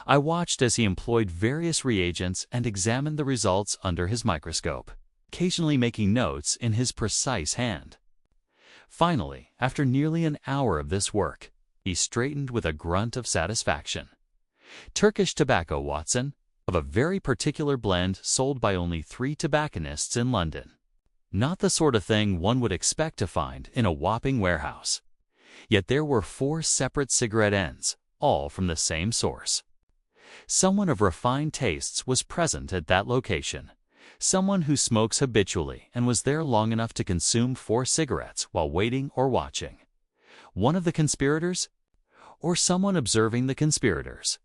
I watched as he employed various reagents and examined the results under his microscope, occasionally making notes in his precise hand. Finally, after nearly an hour of this work, he straightened with a grunt of satisfaction. Turkish tobacco, Watson, of a very particular blend sold by only 3 tobacconists in London. Not the sort of thing one would expect to find in a Wapping warehouse. Yet there were 4 separate cigarette ends, all from the same source. Someone of refined tastes was present at that location. Someone who smokes habitually and was there long enough to consume 4 cigarettes while waiting or watching. One of the conspirators? Or someone observing the conspirators?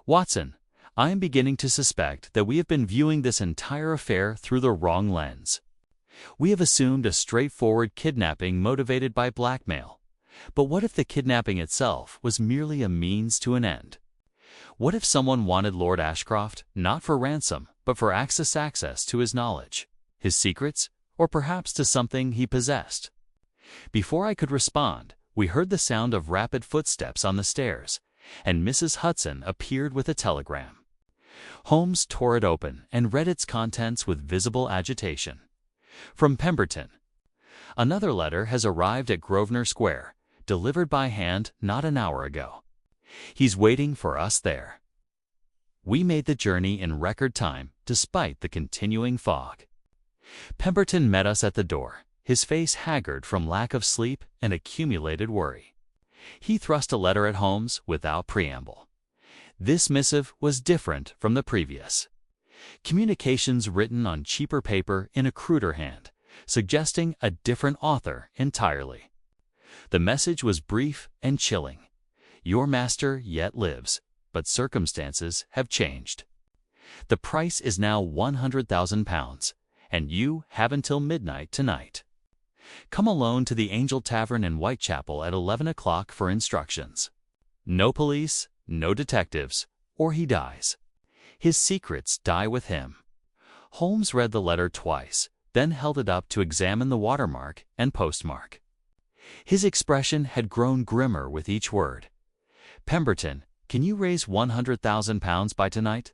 Watson, I am beginning to suspect that we have been viewing this entire affair through the wrong lens. We have assumed a straightforward kidnapping motivated by blackmail. But what if the kidnapping itself was merely a means to an end? What if someone wanted Lord Ashcroft not for ransom, but for access to his knowledge, his secrets, or perhaps to something he possessed? Before I could respond, we heard the sound of rapid footsteps on the stairs, and Mrs. Hudson appeared with a telegram. Holmes tore it open and read its contents with visible agitation. From Pemberton. Another letter has arrived at Grosvenor Square, delivered by hand not an hour ago. He's waiting for us there. We made the journey in record time, despite the continuing fog. Pemberton met us at the door, his face haggard from lack of sleep and accumulated worry. He thrust a letter at Holmes without preamble. This missive was different from the previous. Communications written on cheaper paper in a cruder hand, suggesting a different author entirely. The message was brief and chilling. Your master yet lives, but circumstances have changed. The price is now £100,000, and you have until midnight tonight. Come alone to the Angel Tavern in Whitechapel at 11 o'clock for instructions. No police, no detectives, or he dies. His secrets die with him. Holmes read the letter twice, then held it up to examine the watermark and postmark. His expression had grown grimmer with each word. Pemberton, can you raise £100,000 by tonight?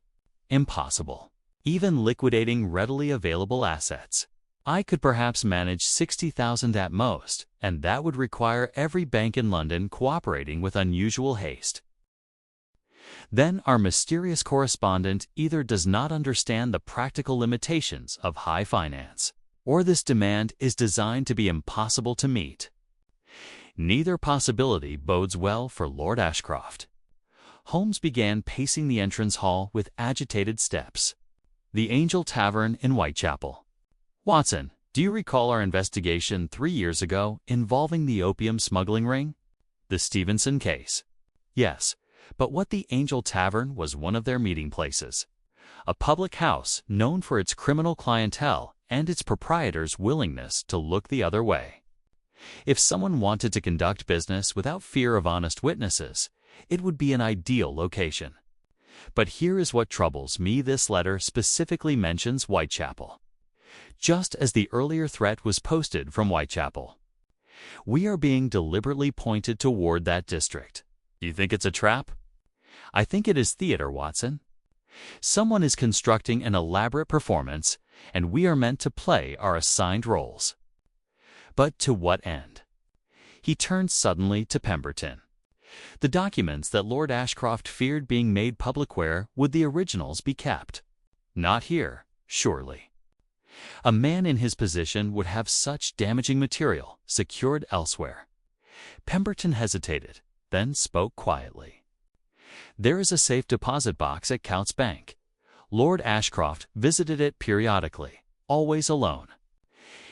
Impossible. Even liquidating readily available assets. I could perhaps manage 60,000 at most, and that would require every bank in London cooperating with unusual haste. Then our mysterious correspondent either does not understand the practical limitations of high finance, or this demand is designed to be impossible to meet. Neither possibility bodes well for Lord Ashcroft. Holmes began pacing the entrance hall with agitated steps. The Angel Tavern in Whitechapel. Watson, do you recall our investigation 3 years ago involving the opium smuggling ring? The Stevenson case. Yes, but what the Angel Tavern was one of their meeting places. A public house known for its criminal clientele and its proprietor's willingness to look the other way. If someone wanted to conduct business without fear of honest witnesses, it would be an ideal location. But here is what troubles me: this letter specifically mentions Whitechapel, just as the earlier threat was posted from Whitechapel. We are being deliberately pointed toward that district. You think it's a trap? I think it is theater, Watson. Someone is constructing an elaborate performance, and we are meant to play our assigned roles. But to what end? He turned suddenly to Pemberton. The documents that Lord Ashcroft feared being made public, where would the originals be kept? Not here, surely. A man in his position would have such damaging material secured elsewhere. Pemberton hesitated, then spoke quietly. There is a safe deposit box at Coutts Bank. Lord Ashcroft visited it periodically, always alone.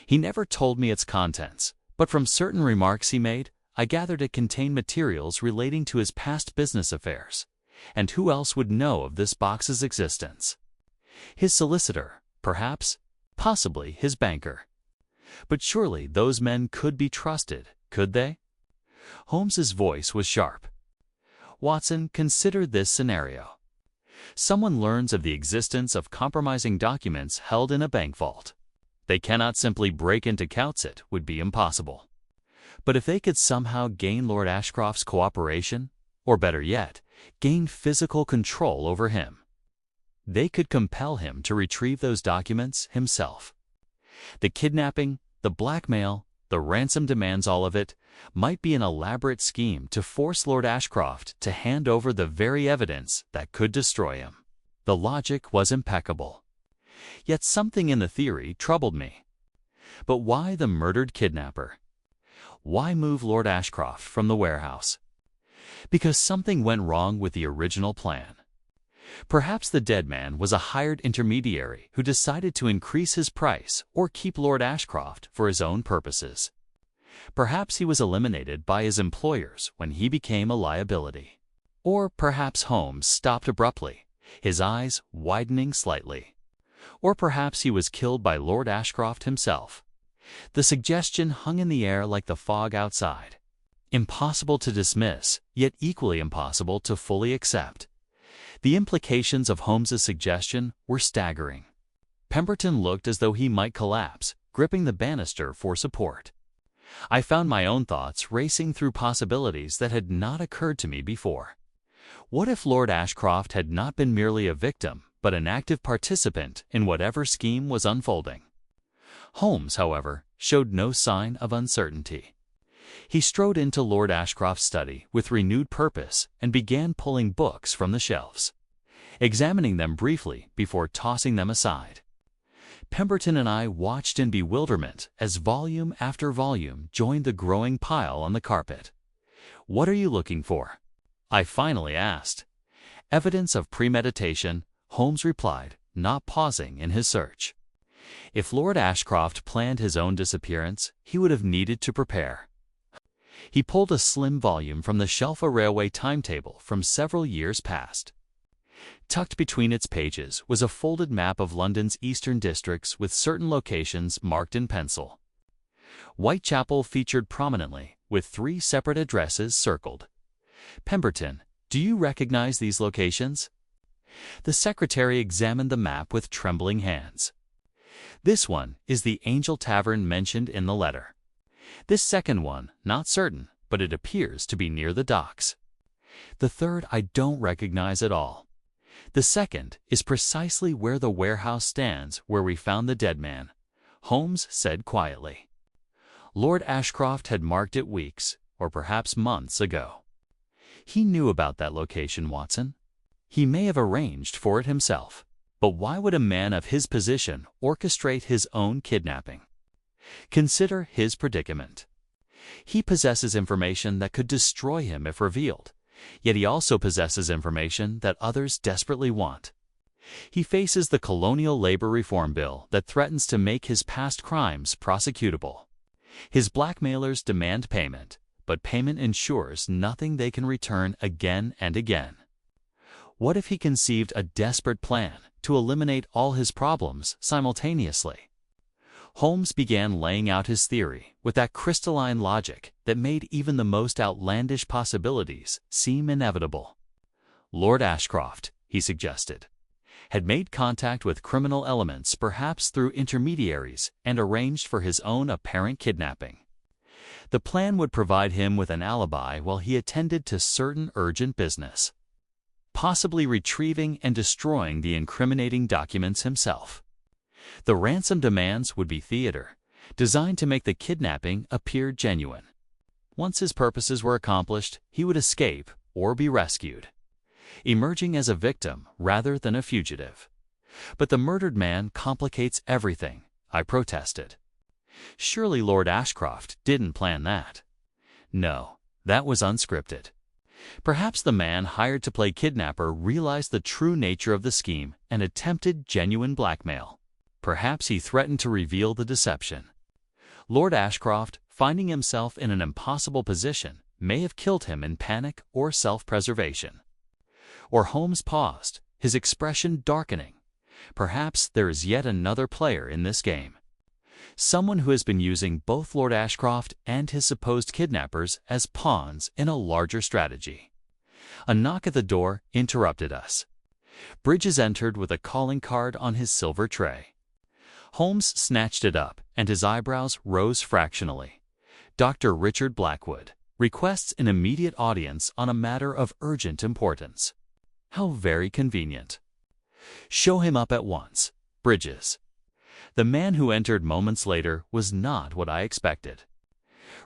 He never told me its contents, but from certain remarks he made, I gathered it contained materials relating to his past business affairs. And who else would know of this box's existence? His solicitor, perhaps, possibly his banker. But surely those men could be trusted, could they? Holmes's voice was sharp. Watson, consider this scenario. Someone learns of the existence of compromising documents held in a bank vault. They cannot simply break into Coutts. It would be impossible. But if they could somehow gain Lord Ashcroft's cooperation, or better yet, gain physical control over him, they could compel him to retrieve those documents himself. The kidnapping, the blackmail, the ransom demands, all of it, might be an elaborate scheme to force Lord Ashcroft to hand over the very evidence that could destroy him. The logic was impeccable. Yet something in the theory troubled me. But why the murdered kidnapper? Why move Lord Ashcroft from the warehouse? Because something went wrong with the original plan. Perhaps the dead man was a hired intermediary who decided to increase his price or keep Lord Ashcroft for his own purposes. Perhaps he was eliminated by his employers when he became a liability. Or perhaps Holmes stopped abruptly, his eyes widening slightly. Or perhaps he was killed by Lord Ashcroft himself. The suggestion hung in the air like the fog outside. Impossible to dismiss, yet equally impossible to fully accept. The implications of Holmes's suggestion were staggering. Pemberton looked as though he might collapse, gripping the banister for support. I found my own thoughts racing through possibilities that had not occurred to me before. What if Lord Ashcroft had not been merely a victim, but an active participant in whatever scheme was unfolding? Holmes, however, showed no sign of uncertainty. He strode into Lord Ashcroft's study with renewed purpose and began pulling books from the shelves, examining them briefly before tossing them aside. Pemberton and I watched in bewilderment as volume after volume joined the growing pile on the carpet. "What are you looking for?" I finally asked. "Evidence of premeditation," Holmes replied, not pausing in his search. If Lord Ashcroft planned his own disappearance, he would have needed to prepare. He pulled a slim volume from the shelf, a railway timetable from several years past. Tucked between its pages was a folded map of London's eastern districts with certain locations marked in pencil. Whitechapel featured prominently, with 3 separate addresses circled. "Pemberton, do you recognize these locations?" The secretary examined the map with trembling hands. "This one is the Angel Tavern mentioned in the letter. This second one, not certain, but it appears to be near the docks. The third I don't recognize at all. The second is precisely where the warehouse stands where we found the dead man." Holmes said quietly. Lord Ashcroft had marked it weeks, or perhaps months ago. He knew about that location, Watson. He may have arranged for it himself. But why would a man of his position orchestrate his own kidnapping? Consider his predicament. He possesses information that could destroy him if revealed, yet he also possesses information that others desperately want. He faces the colonial labor reform bill that threatens to make his past crimes prosecutable. His blackmailers demand payment, but payment ensures nothing they can return again and again. What if he conceived a desperate plan to eliminate all his problems simultaneously? Holmes began laying out his theory with that crystalline logic that made even the most outlandish possibilities seem inevitable. Lord Ashcroft, he suggested, had made contact with criminal elements perhaps through intermediaries and arranged for his own apparent kidnapping. The plan would provide him with an alibi while he attended to certain urgent business, possibly retrieving and destroying the incriminating documents himself. The ransom demands would be theater, designed to make the kidnapping appear genuine. Once his purposes were accomplished, he would escape or be rescued, emerging as a victim rather than a fugitive. But the murdered man complicates everything, I protested. Surely Lord Ashcroft didn't plan that. No, that was unscripted. Perhaps the man hired to play kidnapper realized the true nature of the scheme and attempted genuine blackmail. Perhaps he threatened to reveal the deception. Lord Ashcroft, finding himself in an impossible position, may have killed him in panic or self-preservation. Or Holmes paused, his expression darkening. Perhaps there is yet another player in this game. Someone who has been using both Lord Ashcroft and his supposed kidnappers as pawns in a larger strategy. A knock at the door interrupted us. Bridges entered with a calling card on his silver tray. Holmes snatched it up, and his eyebrows rose fractionally. Dr. Richard Blackwood requests an immediate audience on a matter of urgent importance. How very convenient. Show him up at once, Bridges. The man who entered moments later was not what I expected.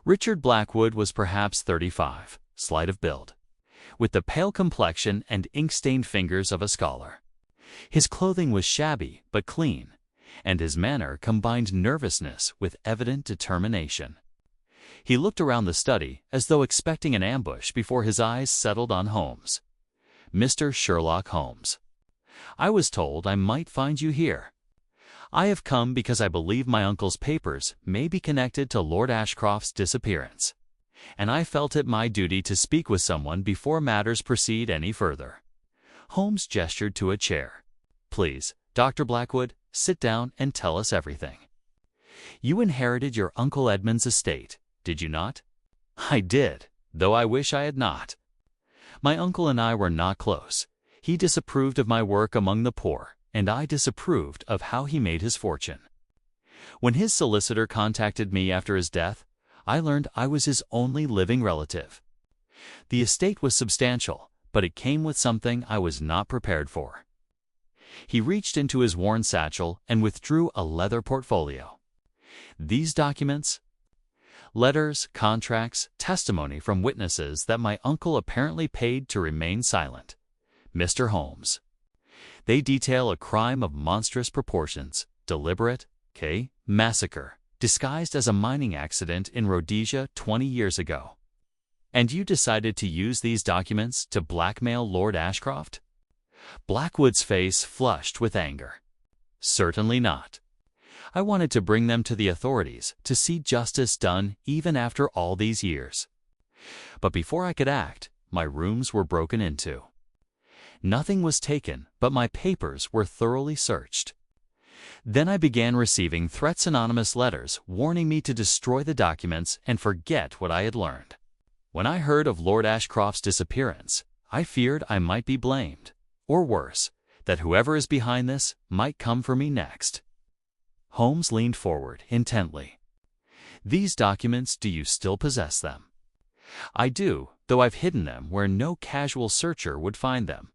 Richard Blackwood was perhaps 35, slight of build, with the pale complexion and ink-stained fingers of a scholar. His clothing was shabby but clean, and his manner combined nervousness with evident determination. He looked around the study as though expecting an ambush before his eyes settled on Holmes. Mr. Sherlock Holmes, I was told I might find you here. I have come because I believe my uncle's papers may be connected to Lord Ashcroft's disappearance, and I felt it my duty to speak with someone before matters proceed any further. Holmes gestured to a chair. Please, Dr. Blackwood, sit down and tell us everything. You inherited your Uncle Edmund's estate, did you not? I did, though I wish I had not. My uncle and I were not close. He disapproved of my work among the poor, and I disapproved of how he made his fortune. When his solicitor contacted me after his death, I learned I was his only living relative. The estate was substantial, but it came with something I was not prepared for. He reached into his worn satchel and withdrew a leather portfolio. These documents, letters, contracts, testimony from witnesses that my uncle apparently paid to remain silent. Mr. Holmes. They detail a crime of monstrous proportions, deliberate, massacre, disguised as a mining accident in Rhodesia 20 years ago. And you decided to use these documents to blackmail Lord Ashcroft? Blackwood's face flushed with anger. Certainly not. I wanted to bring them to the authorities to see justice done even after all these years. But before I could act, my rooms were broken into. Nothing was taken, but my papers were thoroughly searched. Then I began receiving threats anonymous letters warning me to destroy the documents and forget what I had learned. When I heard of Lord Ashcroft's disappearance, I feared I might be blamed, or worse, that whoever is behind this might come for me next. Holmes leaned forward intently. These documents, do you still possess them? I do, though I've hidden them where no casual searcher would find them.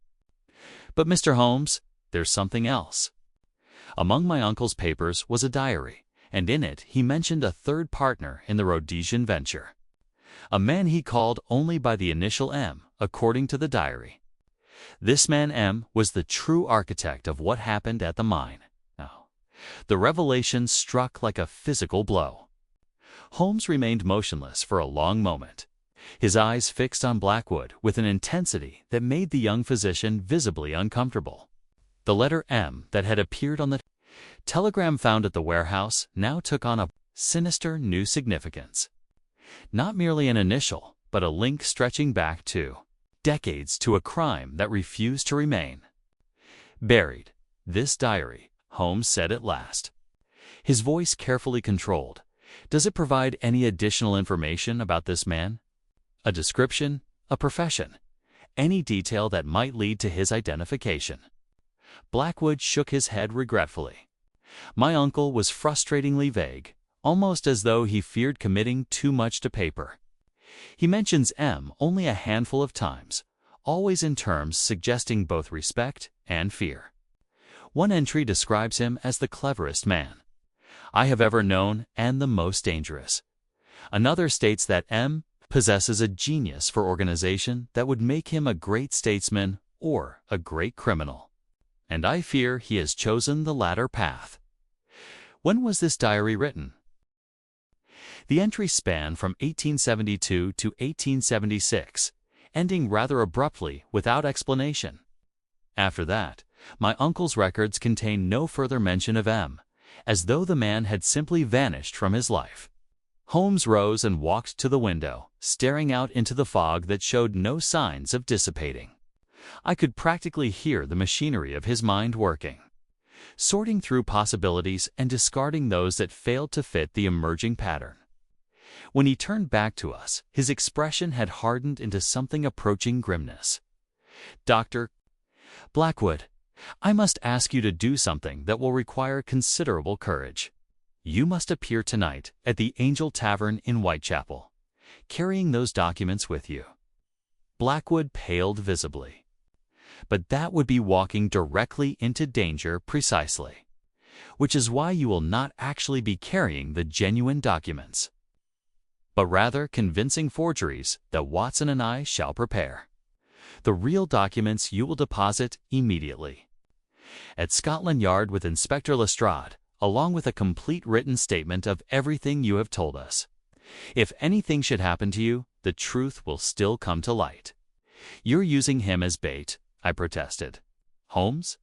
But Mr. Holmes, there's something else. Among my uncle's papers was a diary, and in it he mentioned a third partner in the Rhodesian venture. A man he called only by the initial M, according to the diary. This man M was the true architect of what happened at the mine. Now, the revelation struck like a physical blow. Holmes remained motionless for a long moment, his eyes fixed on Blackwood with an intensity that made the young physician visibly uncomfortable. The letter M that had appeared on the telegram found at the warehouse now took on a sinister new significance. Not merely an initial, but a link stretching back to decades to a crime that refused to remain buried. This diary, Holmes said at last, his voice carefully controlled. Does it provide any additional information about this man? A description, a profession, any detail that might lead to his identification? Blackwood shook his head regretfully. My uncle was frustratingly vague, almost as though he feared committing too much to paper. He mentions M only a handful of times, always in terms suggesting both respect and fear. One entry describes him as the cleverest man I have ever known and the most dangerous. Another states that M possesses a genius for organization that would make him a great statesman or a great criminal. And I fear he has chosen the latter path. When was this diary written? The entries span from 1872 to 1876, ending rather abruptly without explanation. After that, my uncle's records contain no further mention of M, as though the man had simply vanished from his life. Holmes rose and walked to the window, staring out into the fog that showed no signs of dissipating. I could practically hear the machinery of his mind working, sorting through possibilities and discarding those that failed to fit the emerging pattern. When he turned back to us, his expression had hardened into something approaching grimness. "Dr. Blackwood, I must ask you to do something that will require considerable courage. You must appear tonight at the Angel Tavern in Whitechapel, carrying those documents with you." Blackwood paled visibly. "But that would be walking directly into danger precisely, which is why you will not actually be carrying the genuine documents, but rather convincing forgeries that Watson and I shall prepare. The real documents you will deposit immediately at Scotland Yard with Inspector Lestrade, along with a complete written statement of everything you have told us. If anything should happen to you, the truth will still come to light." "You're using him as bait," I protested. "Holmes?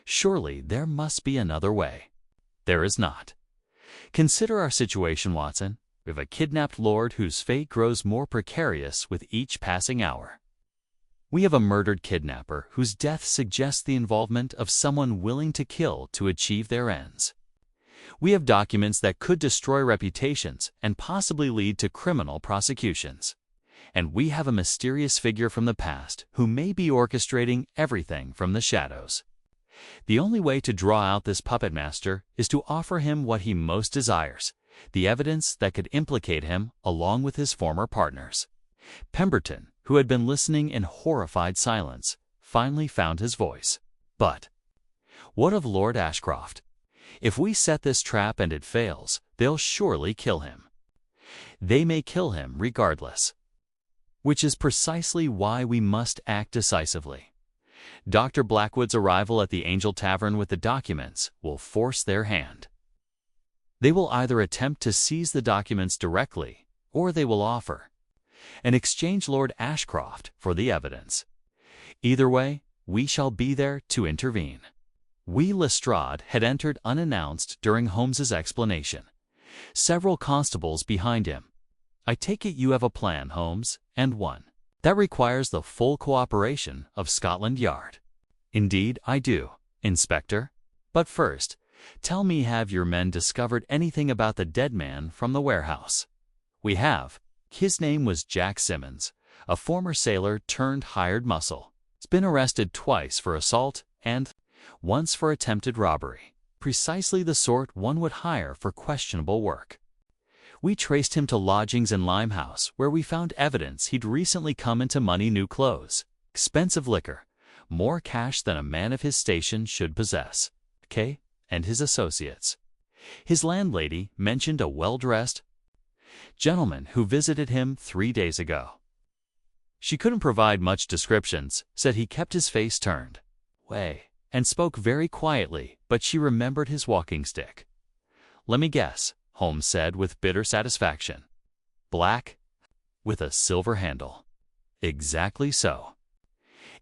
Surely there must be another way." "There is not. Consider our situation, Watson. We have a kidnapped lord whose fate grows more precarious with each passing hour. We have a murdered kidnapper whose death suggests the involvement of someone willing to kill to achieve their ends. We have documents that could destroy reputations and possibly lead to criminal prosecutions. And we have a mysterious figure from the past who may be orchestrating everything from the shadows. The only way to draw out this puppet master is to offer him what he most desires, the evidence that could implicate him along with his former partners." Pemberton, who had been listening in horrified silence, finally found his voice. "But what of Lord Ashcroft? If we set this trap and it fails, they'll surely kill him." "They may kill him regardless. Which is precisely why we must act decisively. Dr. Blackwood's arrival at the Angel Tavern with the documents will force their hand. They will either attempt to seize the documents directly, or they will offer and exchange Lord Ashcroft for the evidence. Either way, we shall be there to intervene." Lestrade had entered unannounced during Holmes's explanation, several constables behind him. "I take it you have a plan, Holmes, and one that requires the full cooperation of Scotland Yard." "Indeed I do, Inspector. But first, tell me, have your men discovered anything about the dead man from the warehouse?" "We have. His name was Jack Simmons, a former sailor turned hired muscle. He's been arrested twice for assault and once for attempted robbery, precisely the sort one would hire for questionable work. We traced him to lodgings in Limehouse, where we found evidence he'd recently come into money-new clothes, expensive liquor, more cash than a man of his station should possess, and his associates. His landlady mentioned a well-dressed gentleman who visited him 3 days ago. She couldn't provide much descriptions, said he kept his face turned away and spoke very quietly, but she remembered his walking stick. "Let me guess," Holmes said with bitter satisfaction. "Black, with a silver handle." "Exactly so."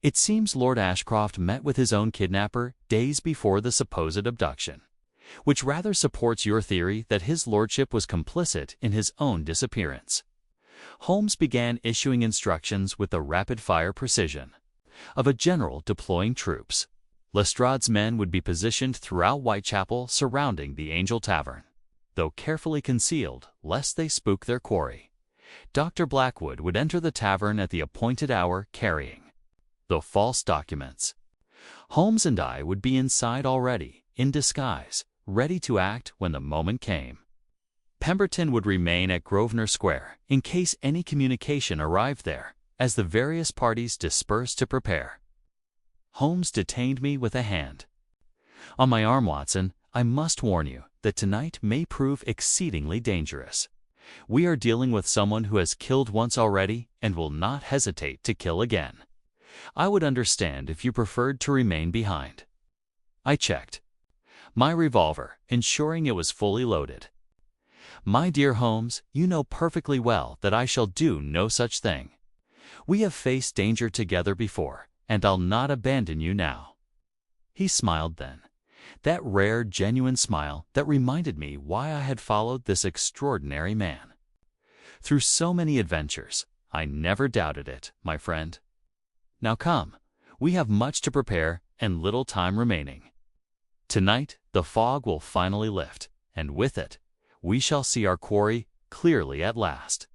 It seems Lord Ashcroft met with his own kidnapper days before the supposed abduction, which rather supports your theory that his lordship was complicit in his own disappearance. Holmes began issuing instructions with the rapid-fire precision of a general deploying troops. Lestrade's men would be positioned throughout Whitechapel surrounding the Angel Tavern, though carefully concealed lest they spook their quarry. Dr. Blackwood would enter the tavern at the appointed hour carrying the false documents. Holmes and I would be inside already, in disguise, ready to act when the moment came. Pemberton would remain at Grosvenor Square in case any communication arrived there, as the various parties dispersed to prepare. Holmes detained me with a hand on my arm. "Watson, I must warn you that tonight may prove exceedingly dangerous. We are dealing with someone who has killed once already and will not hesitate to kill again. I would understand if you preferred to remain behind." I checked my revolver, ensuring it was fully loaded. "My dear Holmes, you know perfectly well that I shall do no such thing. We have faced danger together before, and I'll not abandon you now." He smiled then, that rare, genuine smile that reminded me why I had followed this extraordinary man. Through so many adventures, I never doubted it, my friend. Now come, we have much to prepare and little time remaining. Tonight, the fog will finally lift, and with it, we shall see our quarry clearly at last.